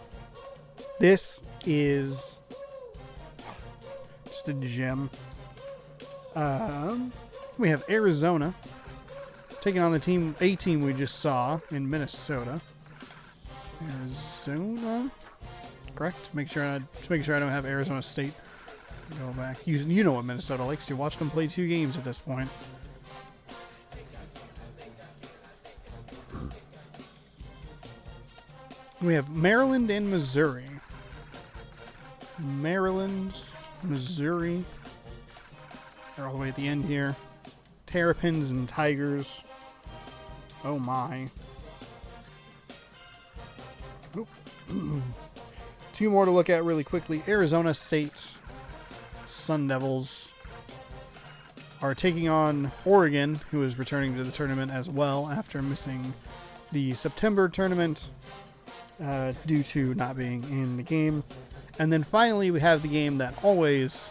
This is just a gem. We have Arizona taking on the team we just saw in Minnesota. Arizona, correct? Make sure I don't have Arizona State. Go back. You know what Minnesota likes. You watch them play 2 games at this point. We have Maryland and Missouri. Maryland, Missouri. They're all the way at the end here. Terrapins and Tigers. Oh my. Oop. 2 more to look at really quickly. Arizona State Sun Devils are taking on Oregon, who is returning to the tournament as well after missing the September tournament due to not being in the game. And then finally we have the game that always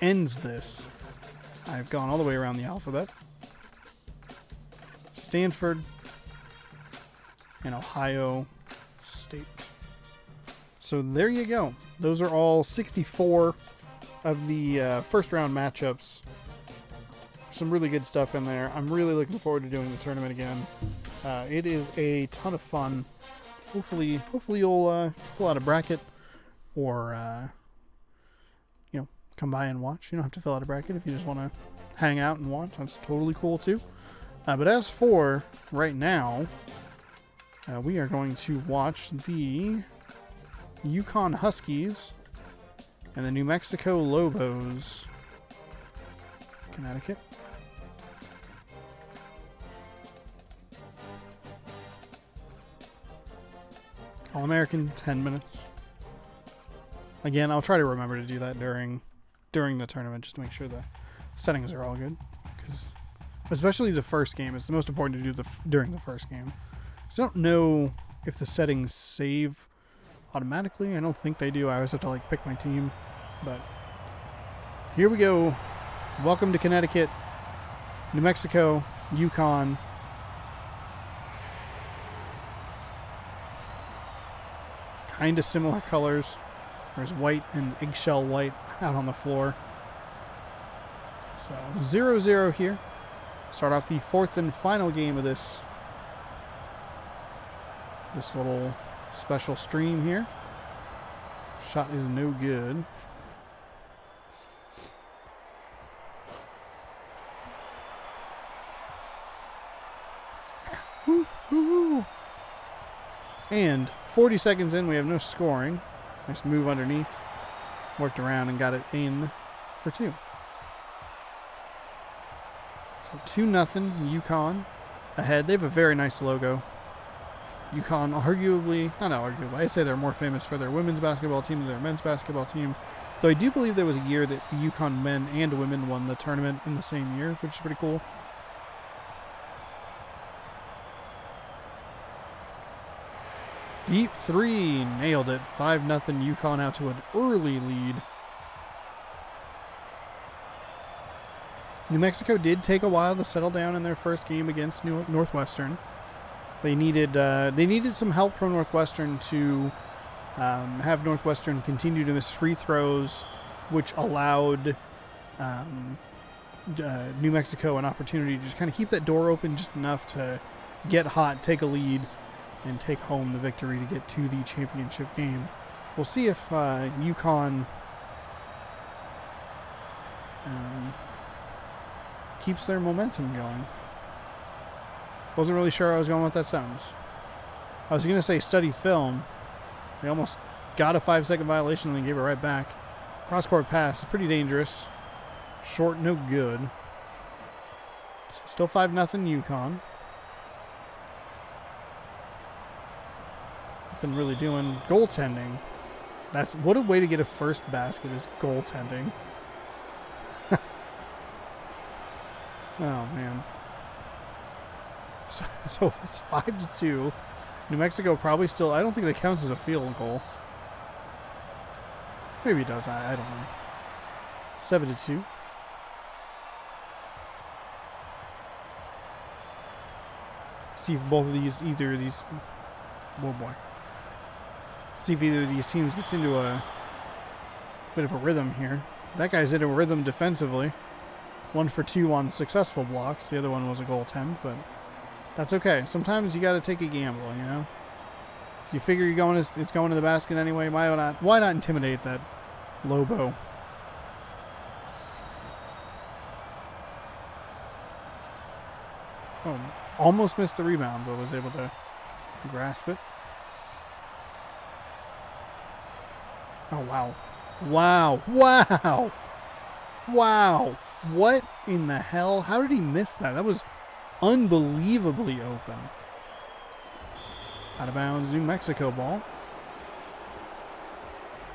ends this. I've gone all the way around the alphabet. Stanford and Ohio State. So there you go. Those are all 64 of the first round matchups. Some really good stuff in there. I'm really looking forward to doing the tournament again. It is a ton of fun. Hopefully you'll fill out a bracket or come by and watch. You don't have to fill out a bracket if you just want to hang out and watch. That's totally cool too. But as for right now, we are going to watch the Yukon Huskies and the New Mexico Lobos. Connecticut. All-American, 10 minutes. Again, I'll try to remember to do that during the tournament just to make sure the settings are all good. Because especially the first game, it's the most important to do during the first game. So I don't know if the settings save automatically. I don't think they do. I always have to pick my team. But here we go. Welcome to Connecticut, New Mexico, Yukon. Kind of similar colors. There's white and eggshell white out on the floor. So 0-0 here. Start off the 4th and final game of this little special stream here. Shot is no good. And 40 seconds in, we have no scoring. Nice move underneath. Worked around and got it in for 2. So 2-0 Yukon ahead. They have a very nice logo. Yukon not arguably, I'd say they're more famous for their women's basketball team than their men's basketball team. Though I do believe there was a year that the Yukon men and women won the tournament in the same year, which is pretty cool. Deep three. Nailed it. 5-0 Yukon out to an early lead. New Mexico did take a while to settle down in their first game against Northwestern. They needed some help from Northwestern to have Northwestern continue to miss free throws, which allowed New Mexico an opportunity to just kind of keep that door open just enough to get hot, take a lead, and take home the victory to get to the championship game. We'll see if Yukon keeps their momentum going. Wasn't really sure I was going with that sentence. I was going to say study film. They almost got a 5-second violation and then gave it right back. Cross-court pass is pretty dangerous. Short, no good. Still 5-0 Yukon. Nothing really doing. Goaltending. What a way to get a first basket is goaltending. Oh, man. So it's 5-2. New Mexico probably still... I don't think that counts as a field goal. Maybe it does. I don't know. 7-2. See if both of these... Either of these... Oh, boy. See if either of these teams gets into a bit of a rhythm here. That guy's in a rhythm defensively. 1 for 2 on successful blocks. The other one was a goaltend, but that's okay. Sometimes you got to take a gamble, you know. You figure it's going to the basket anyway. Why not intimidate that Lobo? Oh, almost missed the rebound, but was able to grasp it. Oh, wow. Wow. Wow. Wow. What in the hell? How did he miss that? That was unbelievably open. Out of bounds, New Mexico ball.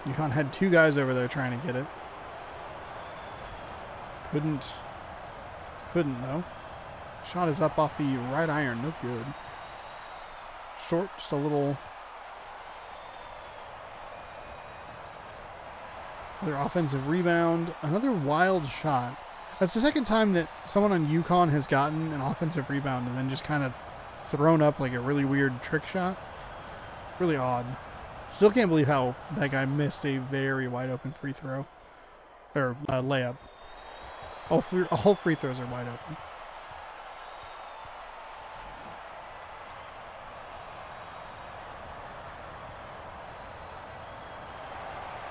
Yukon had 2 guys over there trying to get it. Couldn't though. Shot is up off the right iron. No good. Short, just a little. Another offensive rebound. Another wild shot. That's the second time that someone on Yukon has gotten an offensive rebound and then just kind of thrown up like a really weird trick shot. Really odd. Still can't believe how that guy missed a very wide open free throw. Or layup. All free throws are wide open.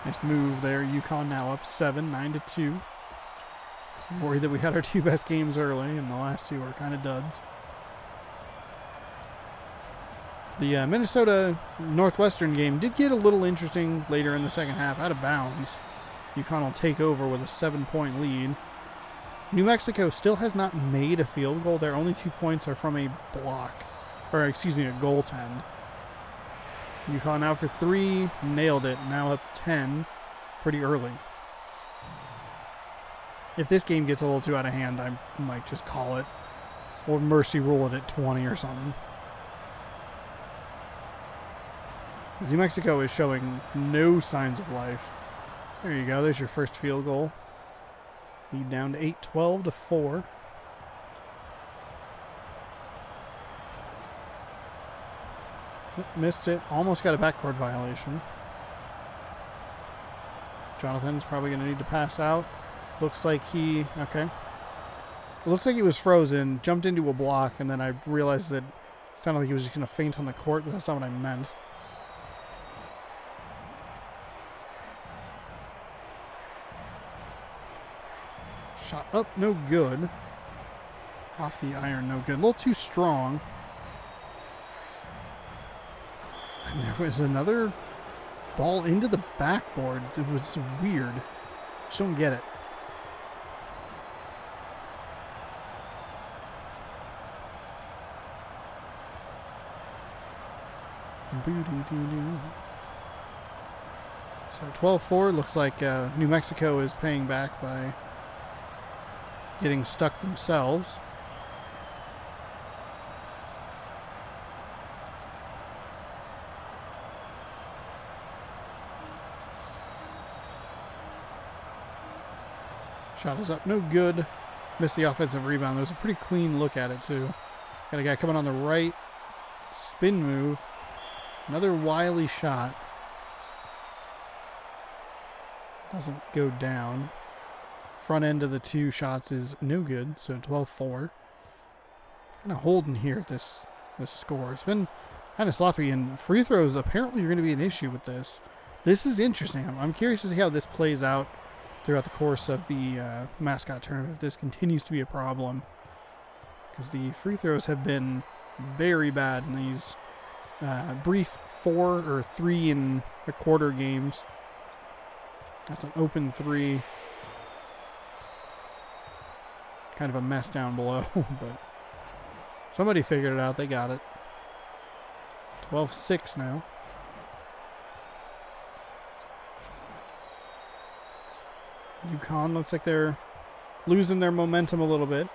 Nice move there. Yukon now up 7, 9-2. I'm worried that we had our 2 best games early, and the last 2 were kind of duds. The Minnesota Northwestern game did get a little interesting later in the second half, out of bounds. Yukon will take over with a 7-point lead. New Mexico still has not made a field goal. Their only 2 points are from a block, or excuse me, a goaltend. Yukon now for 3, nailed it. Now up 10, pretty early. If this game gets a little too out of hand, I might just call it, or mercy rule it at 20 or something. New Mexico is showing no signs of life. There you go. There's your first field goal. Lead down to 8, 12-4. Missed it. Almost got a backcourt violation. Jonathan's probably going to need to pass out. Looks like he... Okay. It looks like he was frozen, jumped into a block, and then I realized that it sounded like he was just going to faint on the court, but that's not what I meant. Shot up, no good. Off the iron, no good. A little too strong. And there was another ball into the backboard. It was weird. Just don't get it. So 12-4. Looks like New Mexico is paying back by getting stuck themselves. Shot is up, no good. Missed the offensive rebound. There's a pretty clean look at it, too. Got a guy coming on the right. Spin move. Another wily shot. Doesn't go down. Front end of the two shots is no good, so 12-4. Kind of holding here at this score. It's been kind of sloppy, and free throws apparently are going to be an issue with this. This is interesting. I'm curious to see how this plays out throughout the course of the Mascot tournament, if this continues to be a problem. Because the free throws have been very bad in these brief 4 or 3 and a quarter games. That's an open 3. Kind of a mess down below, but somebody figured it out. They got it. 12-6 now. UConn looks like they're losing their momentum a little bit.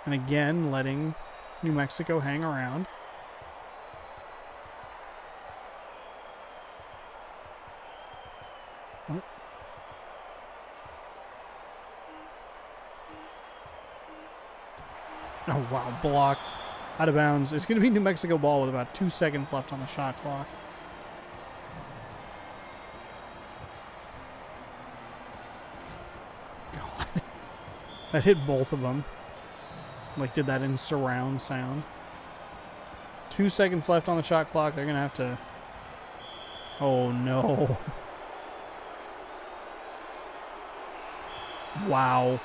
And again, letting New Mexico hang around. What? Oh, wow. Blocked. Out of bounds. It's going to be New Mexico ball with about 2 seconds left on the shot clock. God. That hit both of them. Like, did that in surround sound. 2 seconds left on the shot clock. They're going to have to... Oh, no. Wow.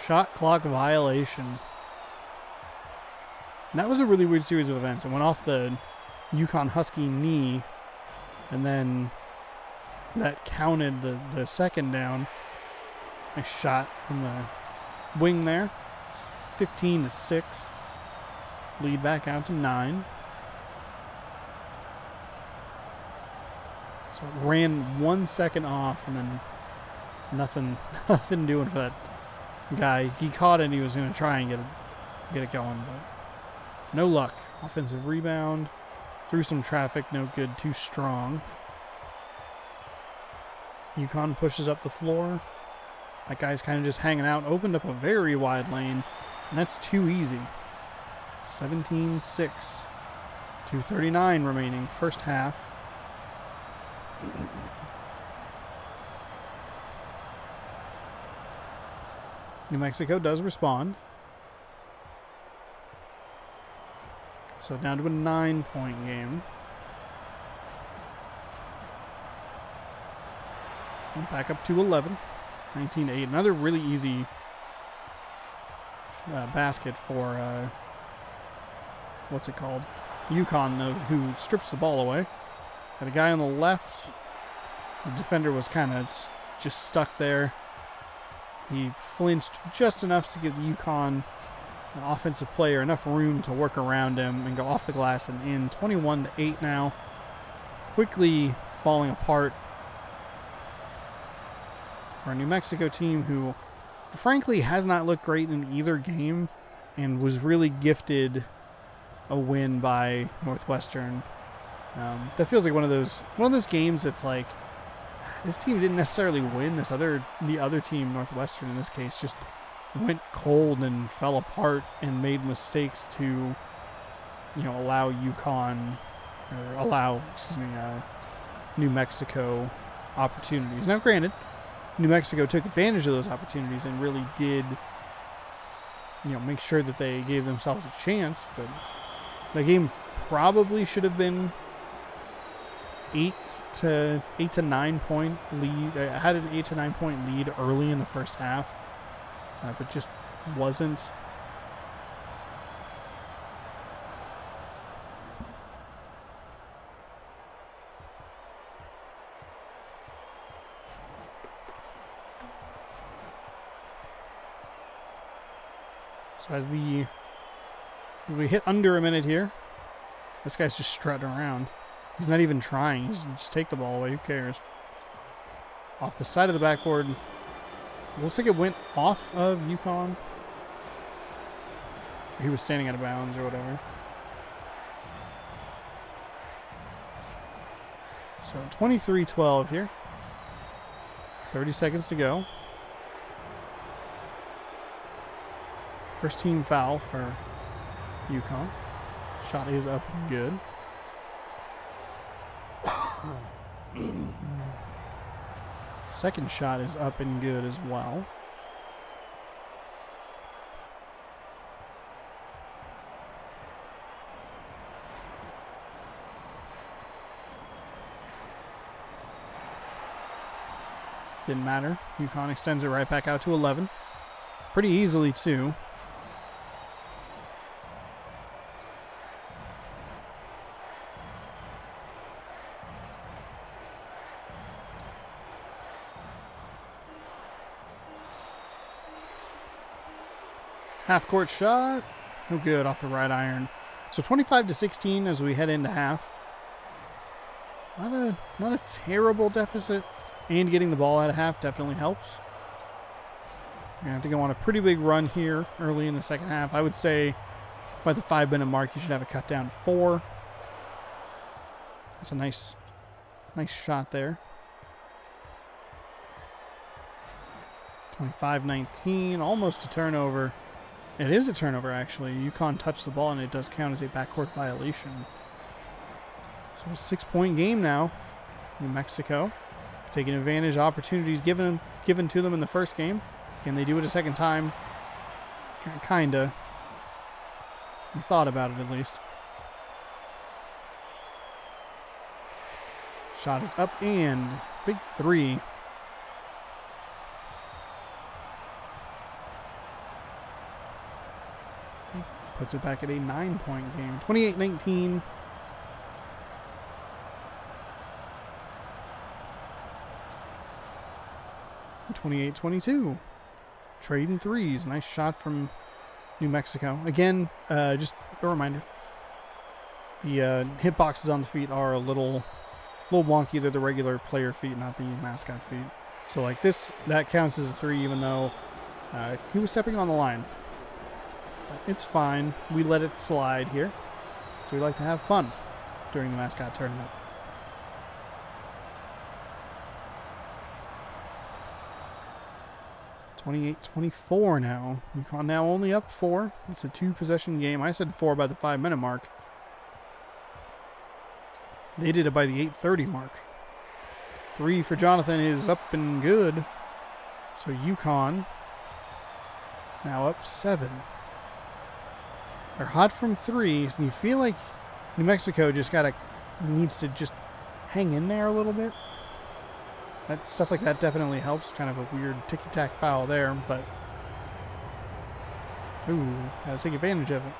Shot clock violation. And that was a really weird series of events. It went off the UConn Husky knee, and then that counted the second down. Nice shot from the wing there. 15-6. Lead back out to 9. So it ran 1 second off, and then nothing doing for that guy. He caught it, and he was going to try and get it going, but no luck. Offensive rebound. Through some traffic. No good. Too strong. UConn pushes up the floor. That guy's kind of just hanging out. Opened up a very wide lane. And that's too easy. 17-6. 2:39 remaining. First half. New Mexico does respond. So down to a 9-point game. And back up to 11. 19-8. Another really easy basket for, what's it called? UConn, who strips the ball away. Got a guy on the left. The defender was kind of just stuck there. He flinched just enough to give the UConn offensive player enough room to work around him and go off the glass and in. 21-8 now. Quickly falling apart for a New Mexico team who frankly has not looked great in either game and was really gifted a win by Northwestern. That feels like one of those games that's like this team didn't necessarily win. The other team, Northwestern in this case, just went cold and fell apart and made mistakes to, allow New Mexico opportunities. Now, granted, New Mexico took advantage of those opportunities and really did, make sure that they gave themselves a chance. But the game probably should have been 8 to 9 point lead. Had an 8 to 9 point lead early in the first half. But just wasn't. So as we hit under a minute here, this guy's just strutting around. He's not even trying. He's just take the ball away. Who cares? Off the side of the backboard. Looks like it went off of UConn. He was standing out of bounds or whatever. So 23-12 here. 30 seconds to go. First team foul for UConn. Shot is up and good. Second shot is up and good as well. Didn't matter. UConn extends it right back out to 11. Pretty easily, too. Half-court shot. No good off the right iron. So 25-16 as we head into half. Not a terrible deficit. And getting the ball out of half definitely helps. We're going to have to go on a pretty big run here early in the second half. I would say by the 5-minute mark, you should have a cut down to 4. That's a nice shot there. 25-19, almost a turnover. It is a turnover, actually. UConn touched the ball, and it does count as a backcourt violation. So a 6-point game now. New Mexico taking advantage of opportunities given to them in the first game. Can they do it a second time? Kinda. We thought about it, at least. Shot is up and big 3. Puts it back at a 9-point game. 28-19. And 28-22. Trading threes. Nice shot from New Mexico. Again, just a reminder. The hitboxes on the feet are a little wonky. They're the regular player feet, not the mascot feet. So like this, that counts as a 3 even though he was stepping on the line. It's fine. We let it slide here. So we like to have fun during the mascot tournament. (28-24) now. UConn now only up 4. It's a 2-possession game. I said 4 by the 5-minute mark. They did it by the 8:30 mark. 3 for Jonathan is up and good. So UConn now up 7. They're hot from 3, and you feel like New Mexico just needs to just hang in there a little bit. That stuff like that definitely helps. Kind of a weird ticky-tack foul there, but ooh, gotta take advantage of it.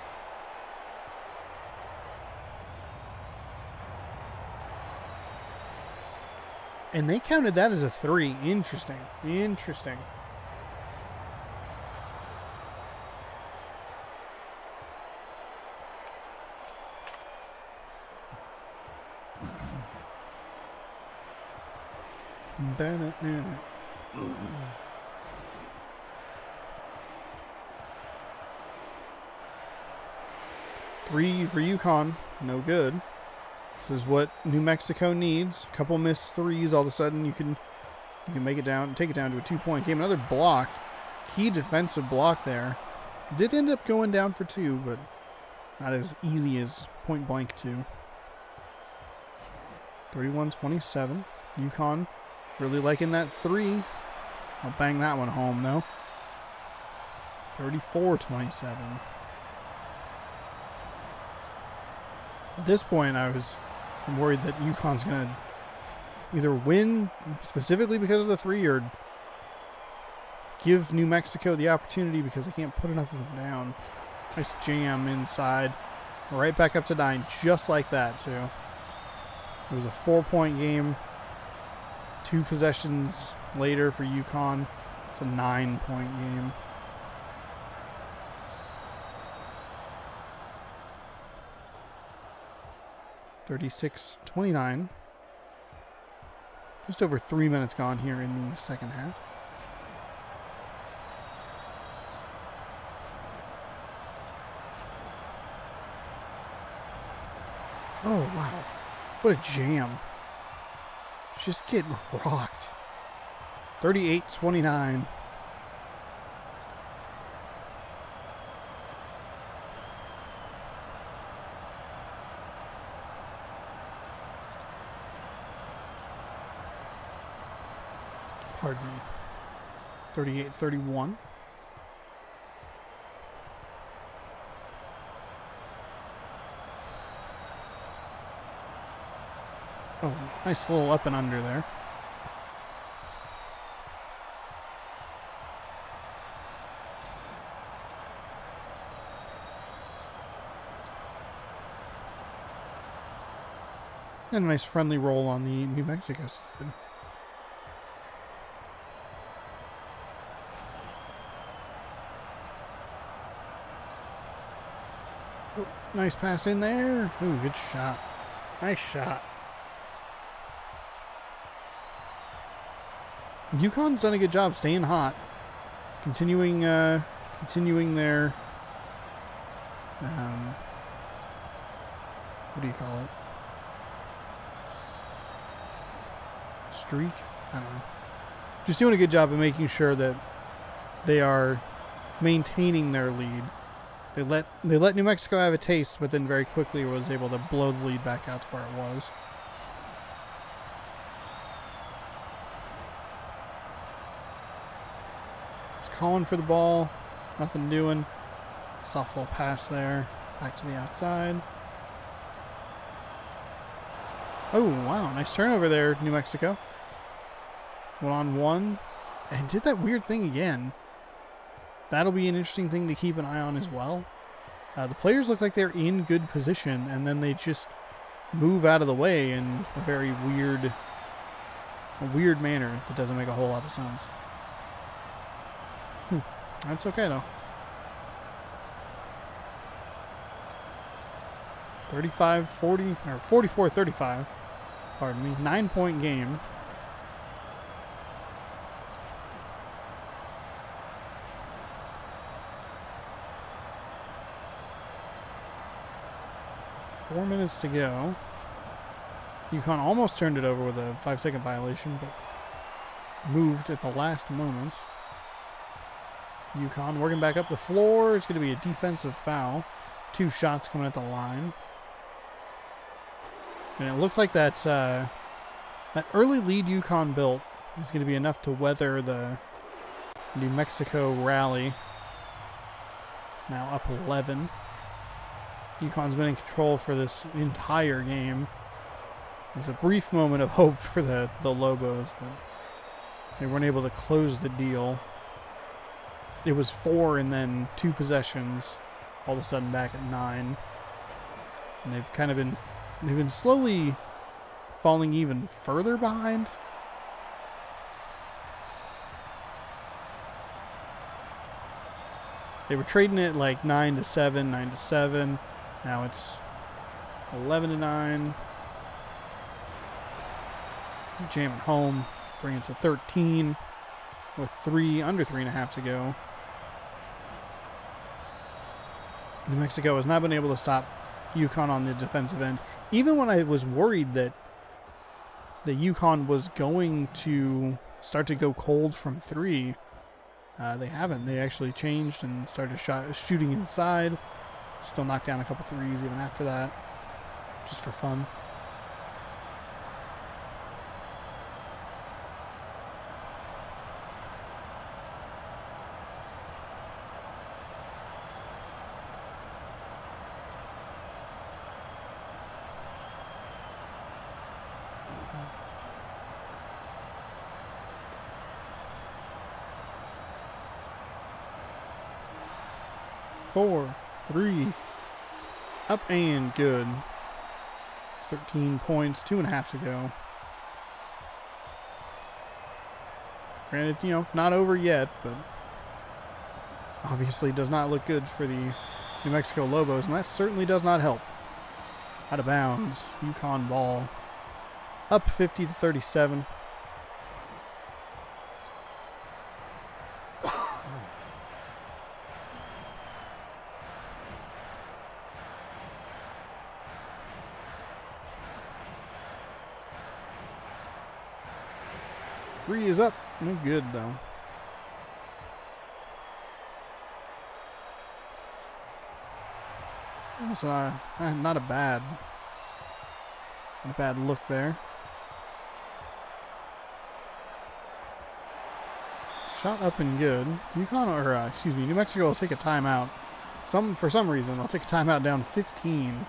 And they counted that as a 3. Interesting. Interesting. Three for UConn, no good. This is what New Mexico needs. A couple missed threes, all of a sudden you can make it down, take it down to a 2-point game. Another block, key defensive block there. Did end up going down for 2, but not as easy as point blank 2. 31-27. UConn really liking that 3. I'll bang that one home, though. 34-27. At this point, I'm worried that UConn's going to either win specifically because of the 3 or give New Mexico the opportunity because they can't put enough of them down. Nice jam inside. Right back up to 9, just like that, too. It was a 4-point game. 2 possessions later for UConn. It's a 9-point game. (36-29). Just over 3 minutes gone here in the second half. Oh, wow. What a jam. Just getting rocked. 38-29. Pardon me. 38-31. Oh, nice little up and under there. And a nice friendly roll on the New Mexico side. Oh, nice pass in there. Ooh, good shot. Nice shot. UConn's done a good job staying hot. Continuing their what do you call it? Streak? I don't know. Just doing a good job of making sure that they are maintaining their lead. They let New Mexico have a taste, but then very quickly was able to blow the lead back out to where it was. It's calling for the ball. Nothing doing. Soft little pass there. Back to the outside. Oh, wow. Nice turnover there, New Mexico. 1-on-1. And did that weird thing again. That'll be an interesting thing to keep an eye on as well. The players look like they're in good position, and then they just move out of the way in a very weird manner that doesn't make a whole lot of sense. That's okay, though. 35-40, or 44-35. Pardon me. 9-point game. Four minutes to go. UConn almost turned it over with a 5-second violation, but moved at the last moment. UConn working back up the floor. It's going to be a defensive foul. 2 shots coming at the line. And it looks like that early lead UConn built is going to be enough to weather the New Mexico rally. Now up 11. UConn's been in control for this entire game. There's a brief moment of hope for the Lobos, but they weren't able to close the deal. It was 4 and then 2 possessions, all of a sudden back at 9. And they've been slowly falling even further behind. They were trading it like 9-7, 9-7. Now it's 11-9. Jamming home, bring it to 13 with under 3.5 to go. New Mexico has not been able to stop UConn on the defensive end. Even when I was worried that the UConn was going to start to go cold from 3, they haven't. They actually changed and started shooting inside. Still knocked down a couple threes even after that, just for fun. Four, 3, up and good. 13 points, 2.5 to go. Granted, not over yet, but obviously does not look good for the New Mexico Lobos, and that certainly does not help. Out of bounds, UConn ball. Up 50-37. Three is up. No good, though. It was not a bad look there. Shot up and good. New Mexico will take a timeout. For some reason, they'll take a timeout down 15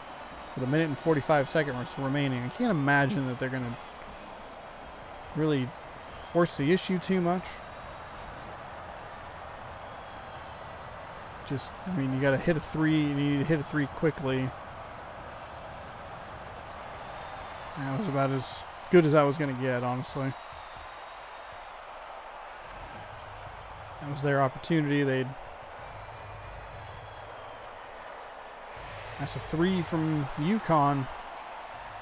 with 1 minute and 45 seconds remaining. I can't imagine that they're going to really force the issue too much. You got to hit a 3. You need to hit a 3 quickly. That was about as good as I was going to get, honestly. That was their opportunity. That's a 3 from UConn.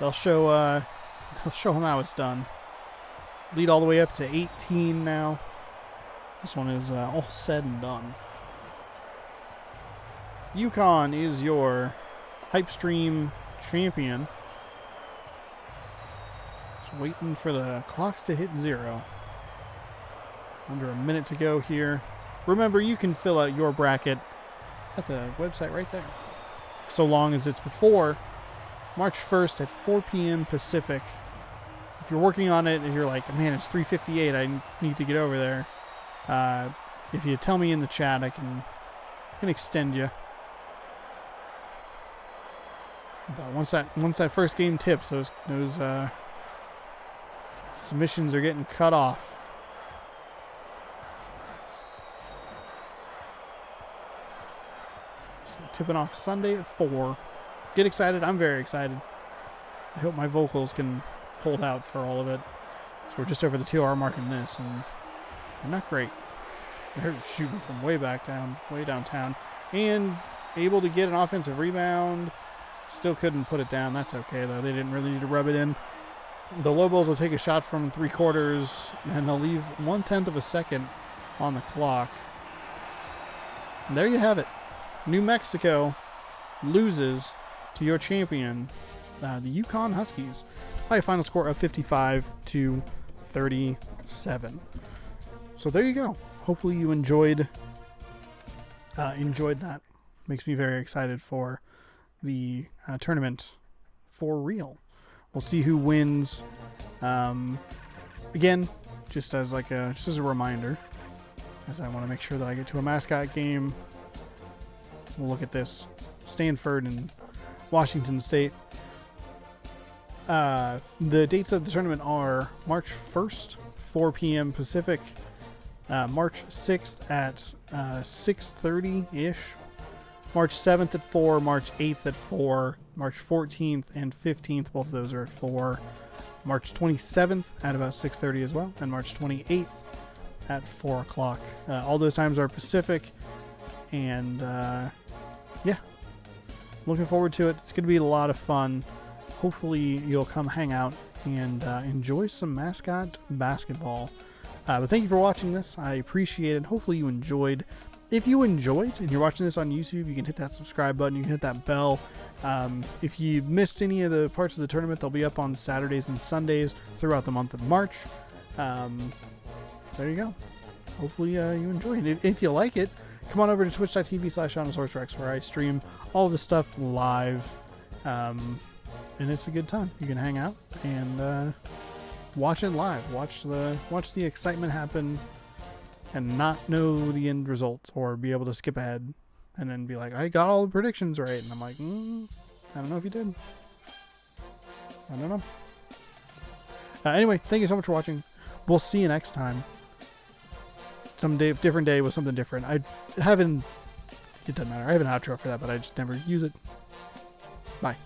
They'll show them how it's done. Lead all the way up to 18 now. This one is all said and done. UConn is your Hypestream champion. Just waiting for the clocks to hit 0. Under a minute to go here. Remember, you can fill out your bracket at the website right there. So long as it's before March 1st at 4 p.m. Pacific. If you're working on it and you're like, man, it's 3:58, I need to get over there. If you tell me in the chat, I can extend you. But once that first game tips, those submissions are getting cut off. Tipping off Sunday at 4. Get excited. I'm very excited. I hope my vocals can hold out for all of it. So we're just over the 2 hour mark in this, and they're not great. They're shooting from way downtown. And able to get an offensive rebound. Still couldn't put it down. That's okay, though. They didn't really need to rub it in. The Lobos will take a shot from 3/4, and they'll leave 1/10 of a second on the clock. And there you have it. New Mexico loses to your champion, the UConn Huskies, by a final score of 55-37. So there you go. Hopefully you enjoyed that. Makes me very excited for the tournament for real. We'll see who wins. Again, just as a reminder, as I want to make sure that I get to a Mascot game. We'll look at this. Stanford and Washington State. The dates of the tournament are March 1st, 4 p.m. Pacific. March 6th at 6:30-ish. March 7th at 4. March 8th at 4. March 14th and 15th, both of those are at 4. March 27th at about 6:30 as well. And March 28th at 4 o'clock. All those times are Pacific. And yeah, looking forward to it. It's going to be a lot of fun. Hopefully you'll come hang out and enjoy some Mascot basketball. But thank you for watching this. I appreciate it. Hopefully you enjoyed. If you enjoyed and you're watching this on YouTube, you can hit that subscribe button. You can hit that bell. If you missed any of the parts of the tournament, they'll be up on Saturdays and Sundays throughout the month of March. There you go. Hopefully you enjoy it. If you like it, come on over to twitch.tv/OnosaurusRex, where I stream all the stuff live. And it's a good time. You can hang out and watch it live. Watch the excitement happen and not know the end results, or be able to skip ahead and then be like, I got all the predictions right. And I'm like, I don't know if you did. I don't know. Anyway, thank you so much for watching. We'll see you next time. Different day with something different. It doesn't matter. I have an outro for that, but I just never use it. Bye.